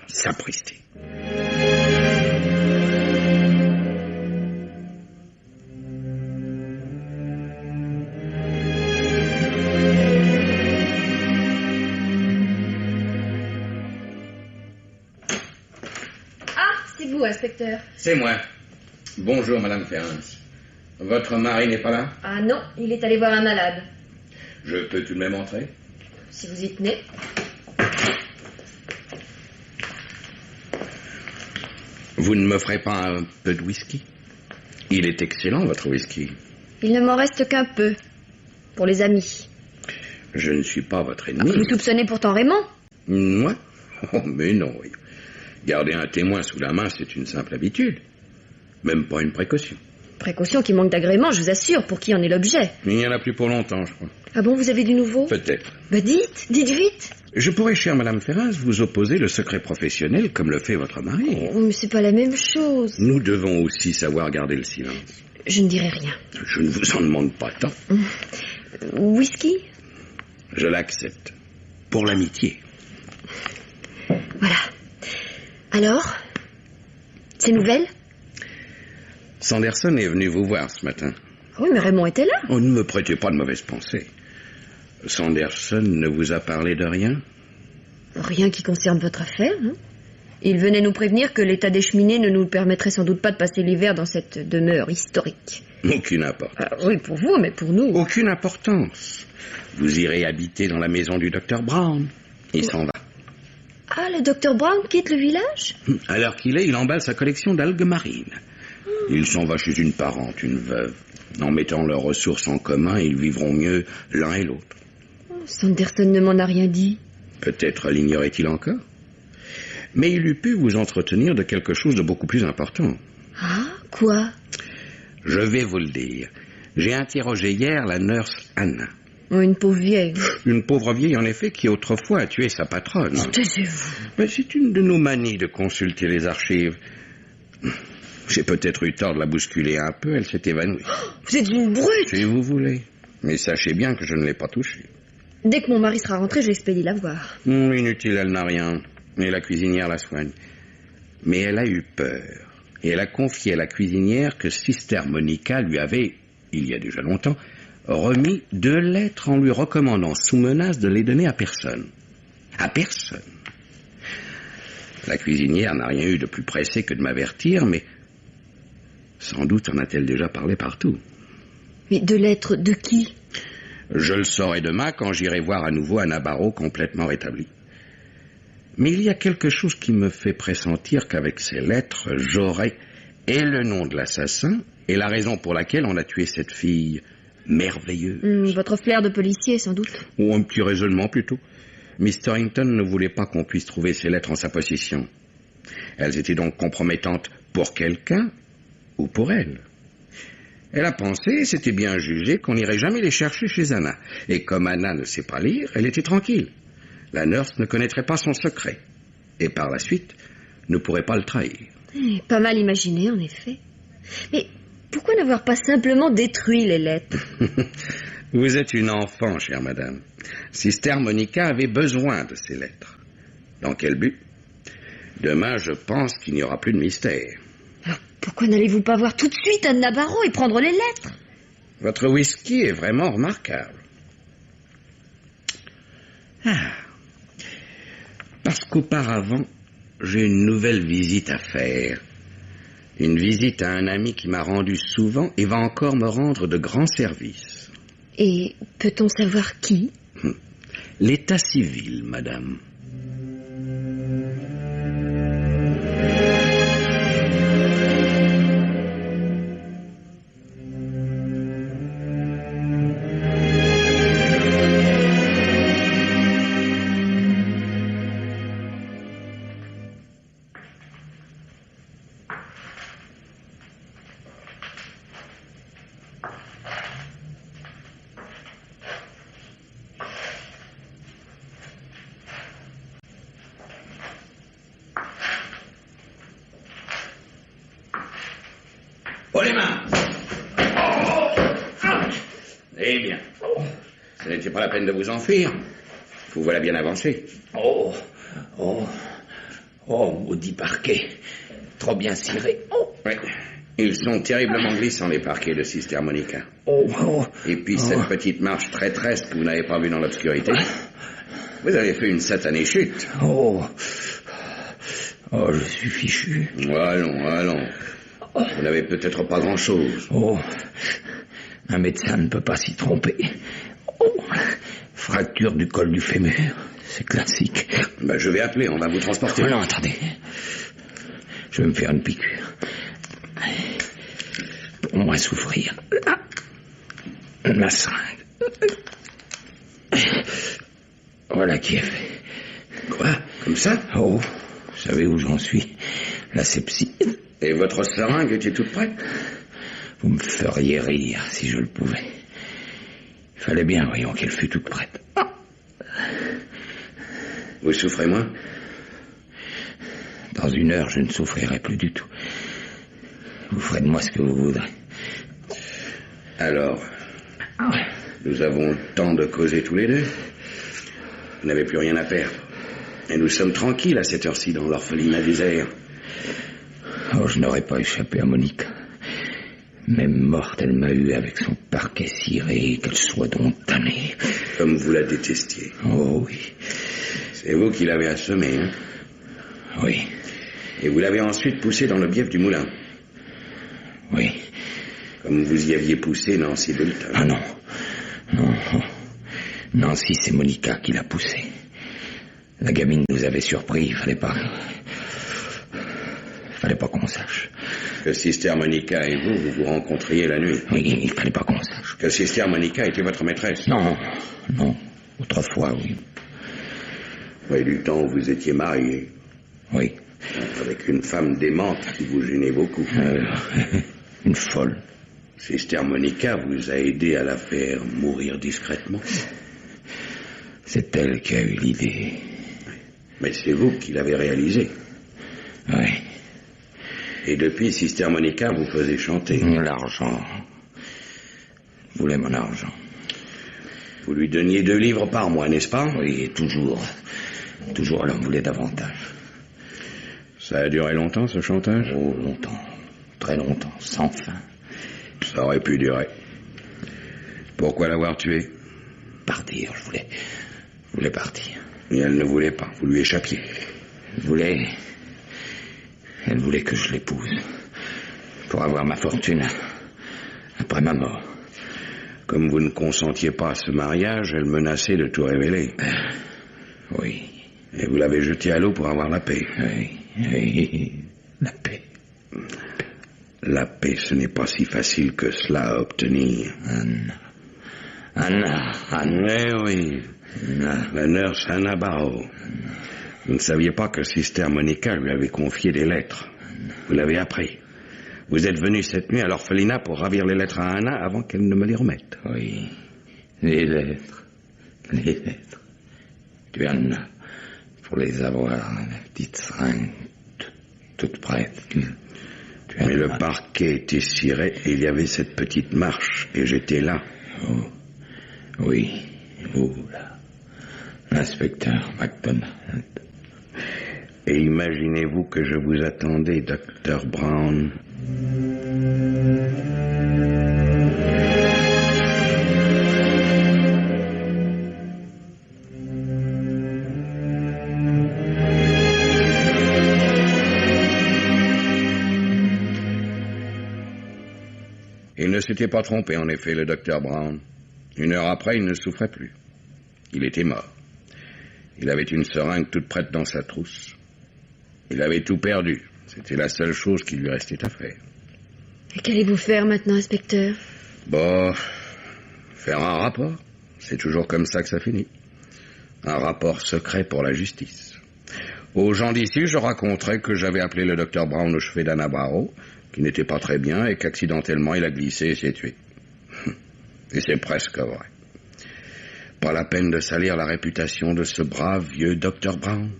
sapristi. C'est vous, inspecteur. C'est moi. Bonjour, Madame Ferrance. Votre mari n'est pas là? Ah non, il est allé voir un malade. Je peux tout de même entrer? Si vous y tenez. Vous ne me ferez pas un peu de whisky? Il est excellent, votre whisky. Il ne m'en reste qu'un peu. Pour les amis. Je ne suis pas votre ennemi. Vous soupçonnez pourtant Raymond? Moi? Oh, mais non. Garder un témoin sous la main, c'est une simple habitude. Même pas une précaution. Précaution qui manque d'agrément, je vous assure, pour qui en est l'objet. Il n'y en a plus pour longtemps, je crois. Ah bon, vous avez du nouveau? Peut-être. Bah dites vite. Je pourrais, chère Madame Ferraz, vous opposer le secret professionnel comme le fait votre mari. Oh, mais c'est pas la même chose. Nous devons aussi savoir garder le silence. Je ne dirai rien. Je ne vous en demande pas tant. Whisky? Je l'accepte. Pour l'amitié. Voilà. Alors? Ces nouvelles? Sanderson est venu vous voir ce matin. Oui, mais Raymond était là. Oh, ne me prêtez pas de mauvaises pensées. Sanderson ne vous a parlé de rien? Rien qui concerne votre affaire, hein. Il venait nous prévenir que l'état des cheminées ne nous permettrait sans doute pas de passer l'hiver dans cette demeure historique. Aucune importance. Ah, oui, pour vous, mais pour nous... Aucune importance. Vous irez habiter dans la maison du docteur Brown. Il s'en va. Ah, le docteur Brown quitte le village? À l'heure qu'il est, il emballe sa collection d'algues marines. Il s'en va chez une parente, une veuve. En mettant leurs ressources en commun, ils vivront mieux l'un et l'autre. Sanderson ne m'en a rien dit. Peut-être l'ignorait-il encore. Mais il eût pu vous entretenir de quelque chose de beaucoup plus important. Ah, quoi? Je vais vous le dire. J'ai interrogé hier la nurse Anna. Oh, une pauvre vieille. Une pauvre vieille, en effet, qui autrefois a tué sa patronne. Taisez-vous. Mais c'est une de nos manies de consulter les archives. J'ai peut-être eu tort de la bousculer un peu, elle s'est évanouie. Vous êtes une brute! Si vous voulez. Mais sachez bien que je ne l'ai pas touchée. Dès que mon mari sera rentré, j'expédie la voir. Inutile, elle n'a rien. Et la cuisinière la soigne. Mais elle a eu peur. Et elle a confié à la cuisinière que Sister Monica lui avait, il y a déjà longtemps, remis 2 lettres en lui recommandant sous menace de les donner à personne. À personne. La cuisinière n'a rien eu de plus pressé que de m'avertir, mais sans doute en a-t-elle déjà parlé partout. Mais 2 lettres de qui? Je le saurai demain quand j'irai voir à nouveau Anna Barrow complètement rétablie. Mais il y a quelque chose qui me fait pressentir qu'avec ces lettres, j'aurai et le nom de l'assassin et la raison pour laquelle on a tué cette fille merveilleuse. Votre flair de policier, sans doute. Ou un petit raisonnement plutôt. Miss Torrington ne voulait pas qu'on puisse trouver ces lettres en sa possession. Elles étaient donc compromettantes pour quelqu'un ou pour elle. Elle a pensé, c'était bien jugé, qu'on n'irait jamais les chercher chez Anna. Et comme Anna ne sait pas lire, elle était tranquille. La nurse ne connaîtrait pas son secret. Et par la suite, ne pourrait pas le trahir. Pas mal imaginé, en effet. Mais pourquoi n'avoir pas simplement détruit les lettres? Vous êtes une enfant, chère madame. Sister Monica avait besoin de ces lettres. Dans quel but? Demain, je pense qu'il n'y aura plus de mystère. Alors pourquoi n'allez-vous pas voir tout de suite Anna Barrow et prendre les lettres? Votre whisky est vraiment remarquable. Parce qu'auparavant, j'ai une nouvelle visite à faire. Une visite à un ami qui m'a rendu souvent et va encore me rendre de grands services. Et peut-on savoir qui? L'état civil, madame. Oh, les mains! Eh bien, ce n'était pas la peine de vous enfuir. Vous voilà bien avancé. Maudit parquet. Trop bien ciré. Oui, ils sont terriblement glissants, les parquets de Sister Monica. Et puis cette petite marche traîtresse que vous n'avez pas vue dans l'obscurité. Vous avez fait une satanée chute. Je suis fichu. Allons. Vous n'avez peut-être pas grand-chose. Oh, un médecin ne peut pas s'y tromper. Oh, fracture du col du fémur, c'est classique. Ben, je vais appeler, on va vous transporter. Oh non, attendez. Je vais me faire une piqûre. Pour moins souffrir. Là, ma seringue. Voilà qui est fait. Quoi? Comme ça? Oh, vous savez où j'en suis? La sepsie. Et votre seringue était toute prête? Vous me feriez rire si je le pouvais. Il fallait bien, voyons, qu'elle fût toute prête. Vous souffrez moins? Dans 1 heure, je ne souffrirai plus du tout. Vous ferez de moi ce que vous voudrez. Alors, nous avons le temps de causer tous les deux. Vous n'avez plus rien à perdre. Et nous sommes tranquilles à cette heure-ci dans l'orphelinat désert. Oh, je n'aurais pas échappé à Monica. Même morte, elle m'a eu avec son parquet ciré, qu'elle soit donc damnée. Comme vous la détestiez. Oh oui. C'est vous qui l'avez assommée, hein? Oui. Et vous l'avez ensuite poussée dans le bief du moulin. Oui. Comme vous y aviez poussé Nancy Bolton. Ah non. Non. Nancy, c'est Monica qui l'a poussée. La gamine nous avait surpris, il fallait pas qu'on sache. Que Sister Monica et vous vous rencontriez la nuit. Oui, il fallait pas qu'on sache. Que Sister Monica était votre maîtresse. Non. Autrefois, oui. Oui, du temps où vous étiez marié. Oui. Avec une femme démente qui vous gênait beaucoup. Une folle. Sister Monica vous a aidé à la faire mourir discrètement. C'est elle qui a eu l'idée. Mais c'est vous qui l'avez réalisée. Oui. Et depuis, Sister Monica vous faisait chanter. L'argent. Vous voulez mon argent. Vous lui donniez 2 livres par mois, n'est-ce pas? Oui, et toujours. Toujours, elle en voulait davantage. Ça a duré longtemps, ce chantage? Oh, longtemps. Très longtemps, sans fin. Ça aurait pu durer. Pourquoi l'avoir tuée? Partir, je voulais partir. Et elle ne voulait pas, vous lui échappiez. Elle voulait que je l'épouse. Pour avoir ma fortune après ma mort. Comme vous ne consentiez pas à ce mariage, elle menaçait de tout révéler. Oui. Et vous l'avez jetée à l'eau pour avoir la paix. Oui. La paix. La paix, ce n'est pas si facile que cela à obtenir. Anna. Oui. La nurse Anna Barrow. Vous ne saviez pas que Sister Monica lui avait confié des lettres. Vous l'avez appris. Vous êtes venu cette nuit à l'orphelinat pour ravir les lettres à Anna avant qu'elle ne me les remette. Oui. Les lettres. Tu en as pour les avoir, la petite seringue toute prête. Mais le parquet était ciré et il y avait cette petite marche et j'étais là. Oh. Oui. Vous, là. L'inspecteur MacDonald. Et imaginez-vous que je vous attendais, Dr. Brown. Il ne s'était pas trompé, en effet, le Dr. Brown. 1 heure après, il ne souffrait plus. Il était mort. Il avait une seringue toute prête dans sa trousse. Il avait tout perdu. C'était la seule chose qui lui restait à faire. Et qu'allez-vous faire maintenant, inspecteur? Bon, faire un rapport. C'est toujours comme ça que ça finit. Un rapport secret pour la justice. Aux gens d'ici, je raconterai que j'avais appelé le Dr. Brown au chevet d'Anna Barrow, qui n'était pas très bien, et qu'accidentellement il a glissé et s'est tué. Et c'est presque vrai. Pas la peine de salir la réputation de ce brave vieux Dr. Brown.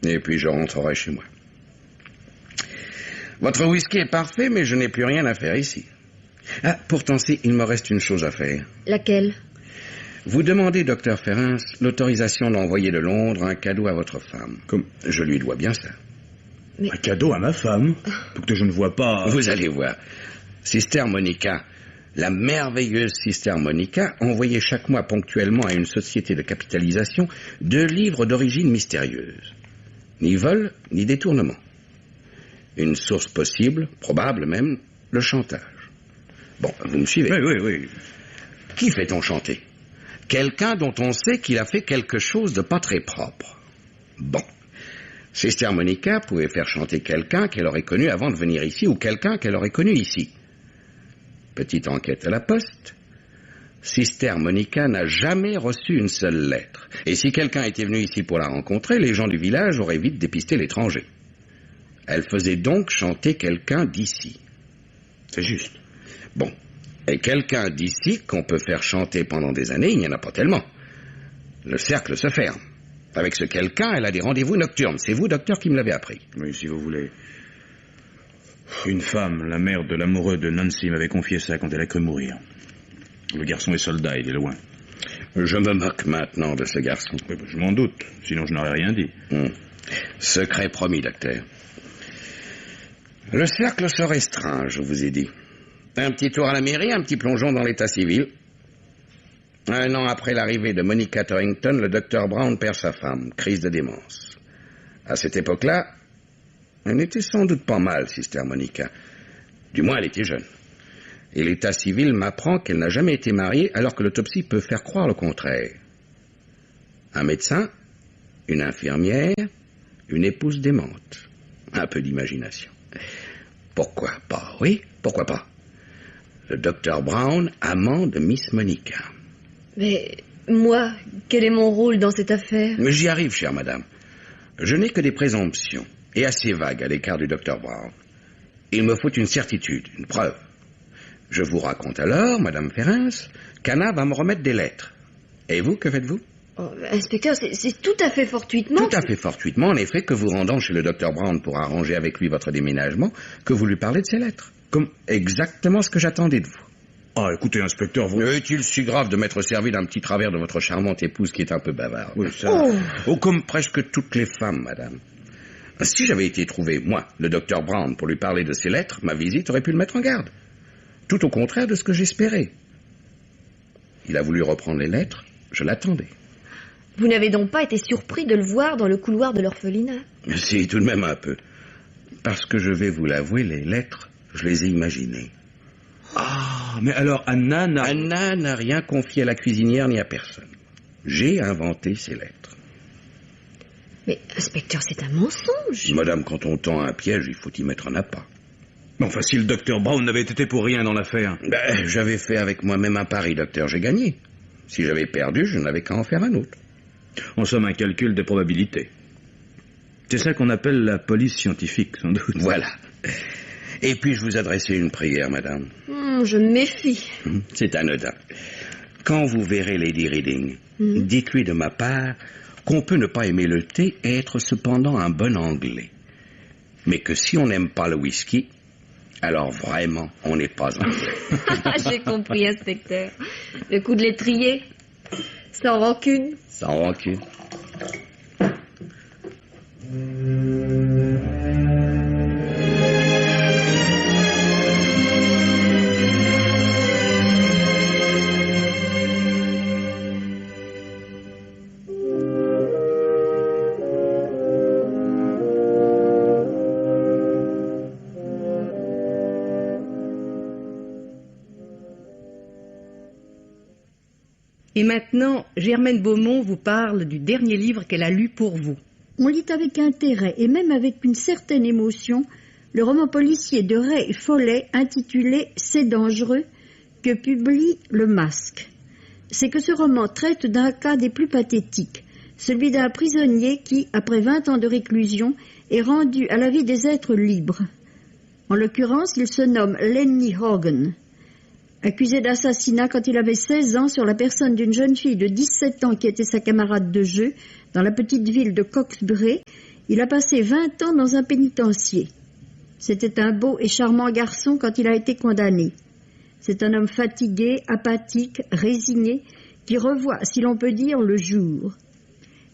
Et puis je rentrerai chez moi. Votre whisky est parfait, mais je n'ai plus rien à faire ici. Ah, pourtant si, il me reste une chose à faire. Laquelle? Vous demandez, docteur Ferrins, l'autorisation d'envoyer de Londres un cadeau à votre femme. Comme je lui dois bien ça. Mais... Un cadeau à ma femme? Pour que je ne vois pas... Vous allez voir. Sister Monica, la merveilleuse Sister Monica, envoyait chaque mois ponctuellement à une société de capitalisation 2 livres d'origine mystérieuse. Ni vol, ni détournement. Une source possible, probable même, le chantage. Bon, vous me suivez? Oui. Qui fait-on chanter? Quelqu'un dont on sait qu'il a fait quelque chose de pas très propre. Bon. Sister Monica pouvait faire chanter quelqu'un qu'elle aurait connu avant de venir ici ou quelqu'un qu'elle aurait connu ici. Petite enquête à la poste. Sister Monica n'a jamais reçu une seule lettre. Et si quelqu'un était venu ici pour la rencontrer, les gens du village auraient vite dépisté l'étranger. Elle faisait donc chanter quelqu'un d'ici. C'est juste. Bon. Et quelqu'un d'ici qu'on peut faire chanter pendant des années, il n'y en a pas tellement. Le cercle se ferme. Avec ce quelqu'un, elle a des rendez-vous nocturnes. C'est vous, docteur, qui me l'avez appris. Oui, si vous voulez. Une femme, la mère de l'amoureux de Nancy, m'avait confié ça quand elle a cru mourir. Le garçon est soldat, il est loin. Je me moque maintenant de ce garçon. Oui, je m'en doute, sinon je n'aurais rien dit. Secret promis, docteur. Le cercle se restreint, je vous ai dit. Un petit tour à la mairie, un petit plongeon dans l'état civil. 1 an après l'arrivée de Monica Torrington, le docteur Brown perd sa femme, crise de démence. À cette époque-là, elle n'était sans doute pas mal, Sister Monica. Du moins, elle était jeune. Et l'état civil m'apprend qu'elle n'a jamais été mariée, alors que l'autopsie peut faire croire le contraire. Un médecin, une infirmière, une épouse démente. Un peu d'imagination. Pourquoi pas? Oui, pourquoi pas? Le docteur Brown, amant de Miss Monica. Mais moi, quel est mon rôle dans cette affaire? Mais j'y arrive, chère madame. Je n'ai que des présomptions, et assez vagues à l'écart du docteur Brown. Il me faut une certitude, une preuve. Je vous raconte alors, madame Ferrens, qu'Anna va me remettre des lettres. Et vous, que faites-vous? Oh, inspecteur, c'est tout à fait fortuitement... Tout à fait fortuitement, en effet, que vous rendant chez le docteur Brown pour arranger avec lui votre déménagement, que vous lui parlez de ces lettres. Comme exactement ce que j'attendais de vous. Ah, écoutez, inspecteur, vous... Est-il si grave de m'être servi d'un petit travers de votre charmante épouse qui est un peu bavarde? Oui, ça... Oh, comme presque toutes les femmes, madame. Si j'avais été trouvé, moi, le docteur Brown, pour lui parler de ces lettres, ma visite aurait pu le mettre en garde. Tout au contraire de ce que j'espérais. Il a voulu reprendre les lettres, je l'attendais. Vous n'avez donc pas été surpris de le voir dans le couloir de l'orphelinat? Si, tout de même un peu. Parce que je vais vous l'avouer, les lettres, je les ai imaginées. Ah, mais alors Anna n'a rien confié à la cuisinière ni à personne. J'ai inventé ces lettres. Mais, inspecteur, c'est un mensonge. Madame, quand on tend un piège, il faut y mettre un appât. Mais enfin, si le docteur Brown n'avait été pour rien dans l'affaire... J'avais fait avec moi-même un pari, docteur, j'ai gagné. Si j'avais perdu, je n'avais qu'à en faire un autre. En somme, un calcul de probabilité. C'est ça qu'on appelle la police scientifique, sans doute. Voilà. Et puis, je vous adressais une prière, madame. Je me méfie. C'est anodin. Quand vous verrez Lady Reading, dites-lui de ma part qu'on peut ne pas aimer le thé et être cependant un bon Anglais. Mais que si on n'aime pas le whisky, alors vraiment, on n'est pas Anglais. J'ai compris, inspecteur. Le coup de l'étrier, sans rancune. Sans rancune. Et maintenant, Germaine Beaumont vous parle du dernier livre qu'elle a lu pour vous. On lit avec intérêt et même avec une certaine émotion le roman policier de Ray Follet intitulé « C'est dangereux » que publie Le Masque. C'est que ce roman traite d'un cas des plus pathétiques, celui d'un prisonnier qui, après 20 ans de réclusion, est rendu à la vie des êtres libres. En l'occurrence, il se nomme Lenny Hogan. Accusé d'assassinat quand il avait 16 ans sur la personne d'une jeune fille de 17 ans qui était sa camarade de jeu dans la petite ville de Coxbury, il a passé 20 ans dans un pénitencier. C'était un beau et charmant garçon quand il a été condamné. C'est un homme fatigué, apathique, résigné, qui revoit, si l'on peut dire, le jour.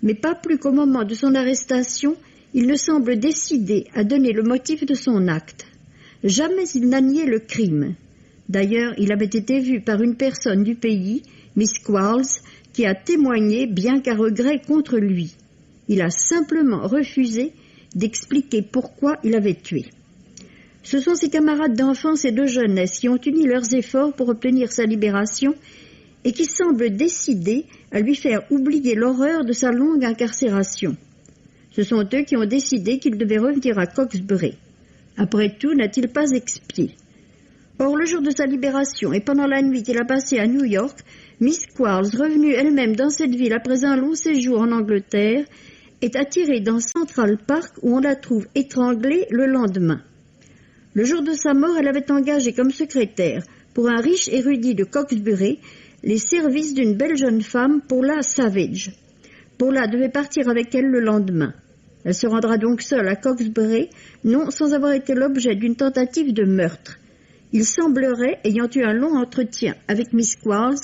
Mais pas plus qu'au moment de son arrestation, il ne semble décidé à donner le motif de son acte. Jamais il n'a nié le crime. D'ailleurs, il avait été vu par une personne du pays, Miss Quarles, qui a témoigné, bien qu'à regret, contre lui. Il a simplement refusé d'expliquer pourquoi il avait tué. Ce sont ses camarades d'enfance et de jeunesse qui ont uni leurs efforts pour obtenir sa libération et qui semblent décidés à lui faire oublier l'horreur de sa longue incarcération. Ce sont eux qui ont décidé qu'il devait revenir à Cokesbury. Après tout, n'a-t-il pas expié? Or, le jour de sa libération et pendant la nuit qu'il a passée à New York, Miss Quarles, revenue elle-même dans cette ville après un long séjour en Angleterre, est attirée dans Central Park où on la trouve étranglée le lendemain. Le jour de sa mort, elle avait engagé comme secrétaire pour un riche érudit de Cokesbury les services d'une belle jeune femme, Paula Savage. Paula devait partir avec elle le lendemain. Elle se rendra donc seule à Cokesbury, non sans avoir été l'objet d'une tentative de meurtre. Il semblerait, ayant eu un long entretien avec Miss Quarles,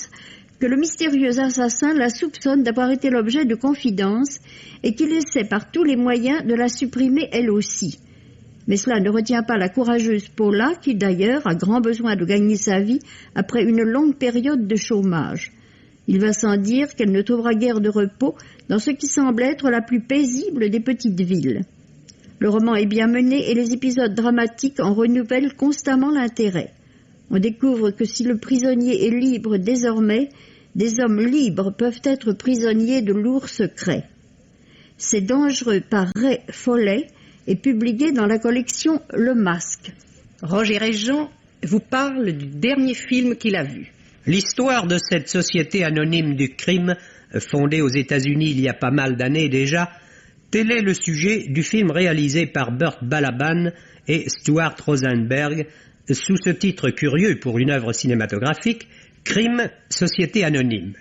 que le mystérieux assassin la soupçonne d'avoir été l'objet de confidences et qu'il essaie par tous les moyens de la supprimer elle aussi. Mais cela ne retient pas la courageuse Paula qui, d'ailleurs, a grand besoin de gagner sa vie après une longue période de chômage. Il va sans dire qu'elle ne trouvera guère de repos dans ce qui semble être la plus paisible des petites villes. Le roman est bien mené et les épisodes dramatiques en renouvellent constamment l'intérêt. On découvre que si le prisonnier est libre désormais, des hommes libres peuvent être prisonniers de lourds secrets. C'est dangereux par Ray Foley et publié dans la collection Le Masque. Roger Régent vous parle du dernier film qu'il a vu. L'histoire de cette société anonyme du crime, fondée aux États-Unis il y a pas mal d'années déjà, tel est le sujet du film réalisé par Burt Balaban et Stuart Rosenberg, sous ce titre curieux pour une œuvre cinématographique, Crime, Société Anonyme.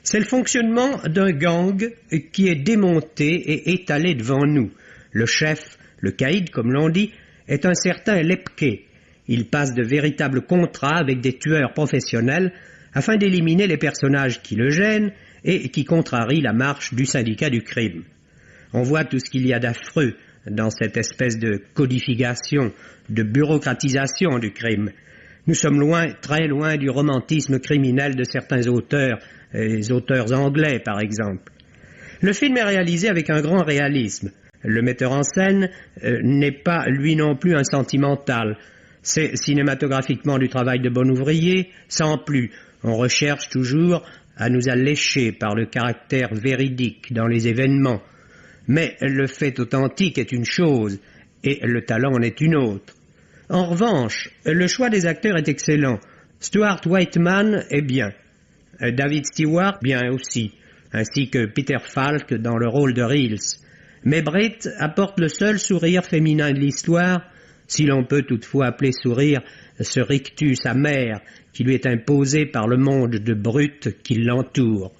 C'est le fonctionnement d'un gang qui est démonté et étalé devant nous. Le chef, le caïd comme l'on dit, est un certain Lepke. Il passe de véritables contrats avec des tueurs professionnels afin d'éliminer les personnages qui le gênent et qui contrarient la marche du syndicat du crime. On voit tout ce qu'il y a d'affreux dans cette espèce de codification, de bureaucratisation du crime. Nous sommes loin, très loin du romantisme criminel de certains auteurs, les auteurs anglais par exemple. Le film est réalisé avec un grand réalisme. Le metteur en scène n'est pas lui non plus un sentimental. C'est cinématographiquement du travail de bon ouvrier, sans plus. On recherche toujours à nous allécher par le caractère véridique dans les événements. Mais le fait authentique est une chose, et le talent en est une autre. En revanche, le choix des acteurs est excellent. Stuart Whiteman est bien. David Stewart, bien aussi, ainsi que Peter Falk dans le rôle de Reels. Mais Britt apporte le seul sourire féminin de l'histoire, si l'on peut toutefois appeler sourire ce rictus amer qui lui est imposé par le monde de brutes qui l'entoure.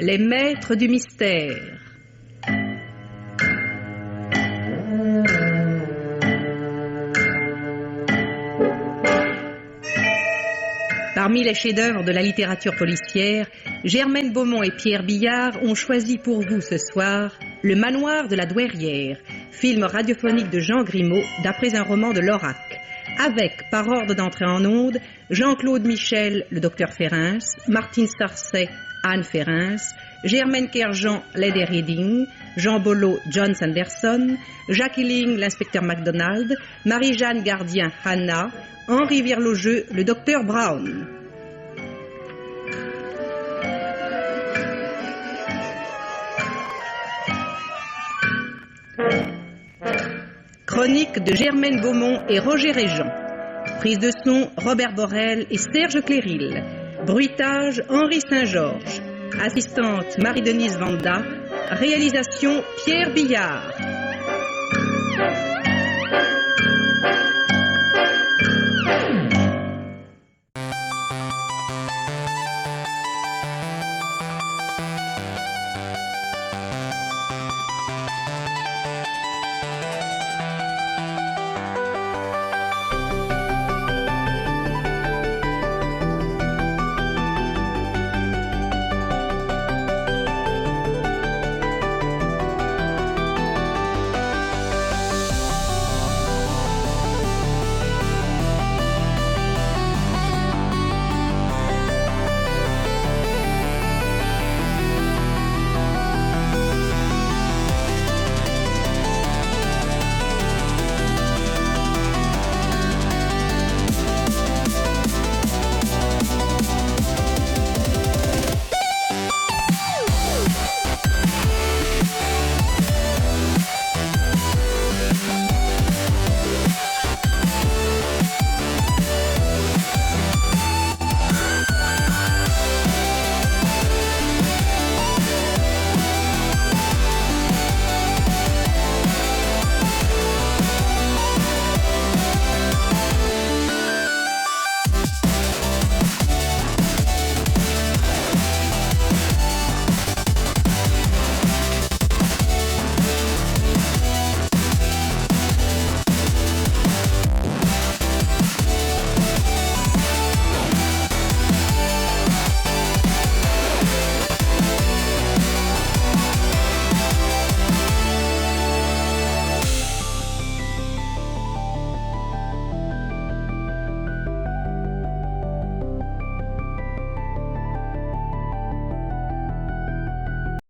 Les maîtres du mystère. Parmi les chefs-d'œuvre de la littérature policière, Germaine Beaumont et Pierre Billard ont choisi pour vous ce soir Le Manoir de la Douairière, film radiophonique de Jean Grimaud d'après un roman de Lorac, avec, par ordre d'entrée en onde, Jean-Claude Michel, le docteur Ferrins, Martine Sarcey, Anne Ferrins, Germaine Kerjean, Lady Reading, Jean Bollot, John Sanderson, Jacques Hilling, l'inspecteur MacDonald, Marie-Jeanne Gardien, Hannah, Henri Virlogeux, le docteur Brown. Chronique de Germaine Beaumont et Roger Régent. Prise de son, Robert Borel et Serge Cléril. Bruitage, Henri Saint-Georges. Assistante, Marie-Denise Vanda. Réalisation, Pierre Billard.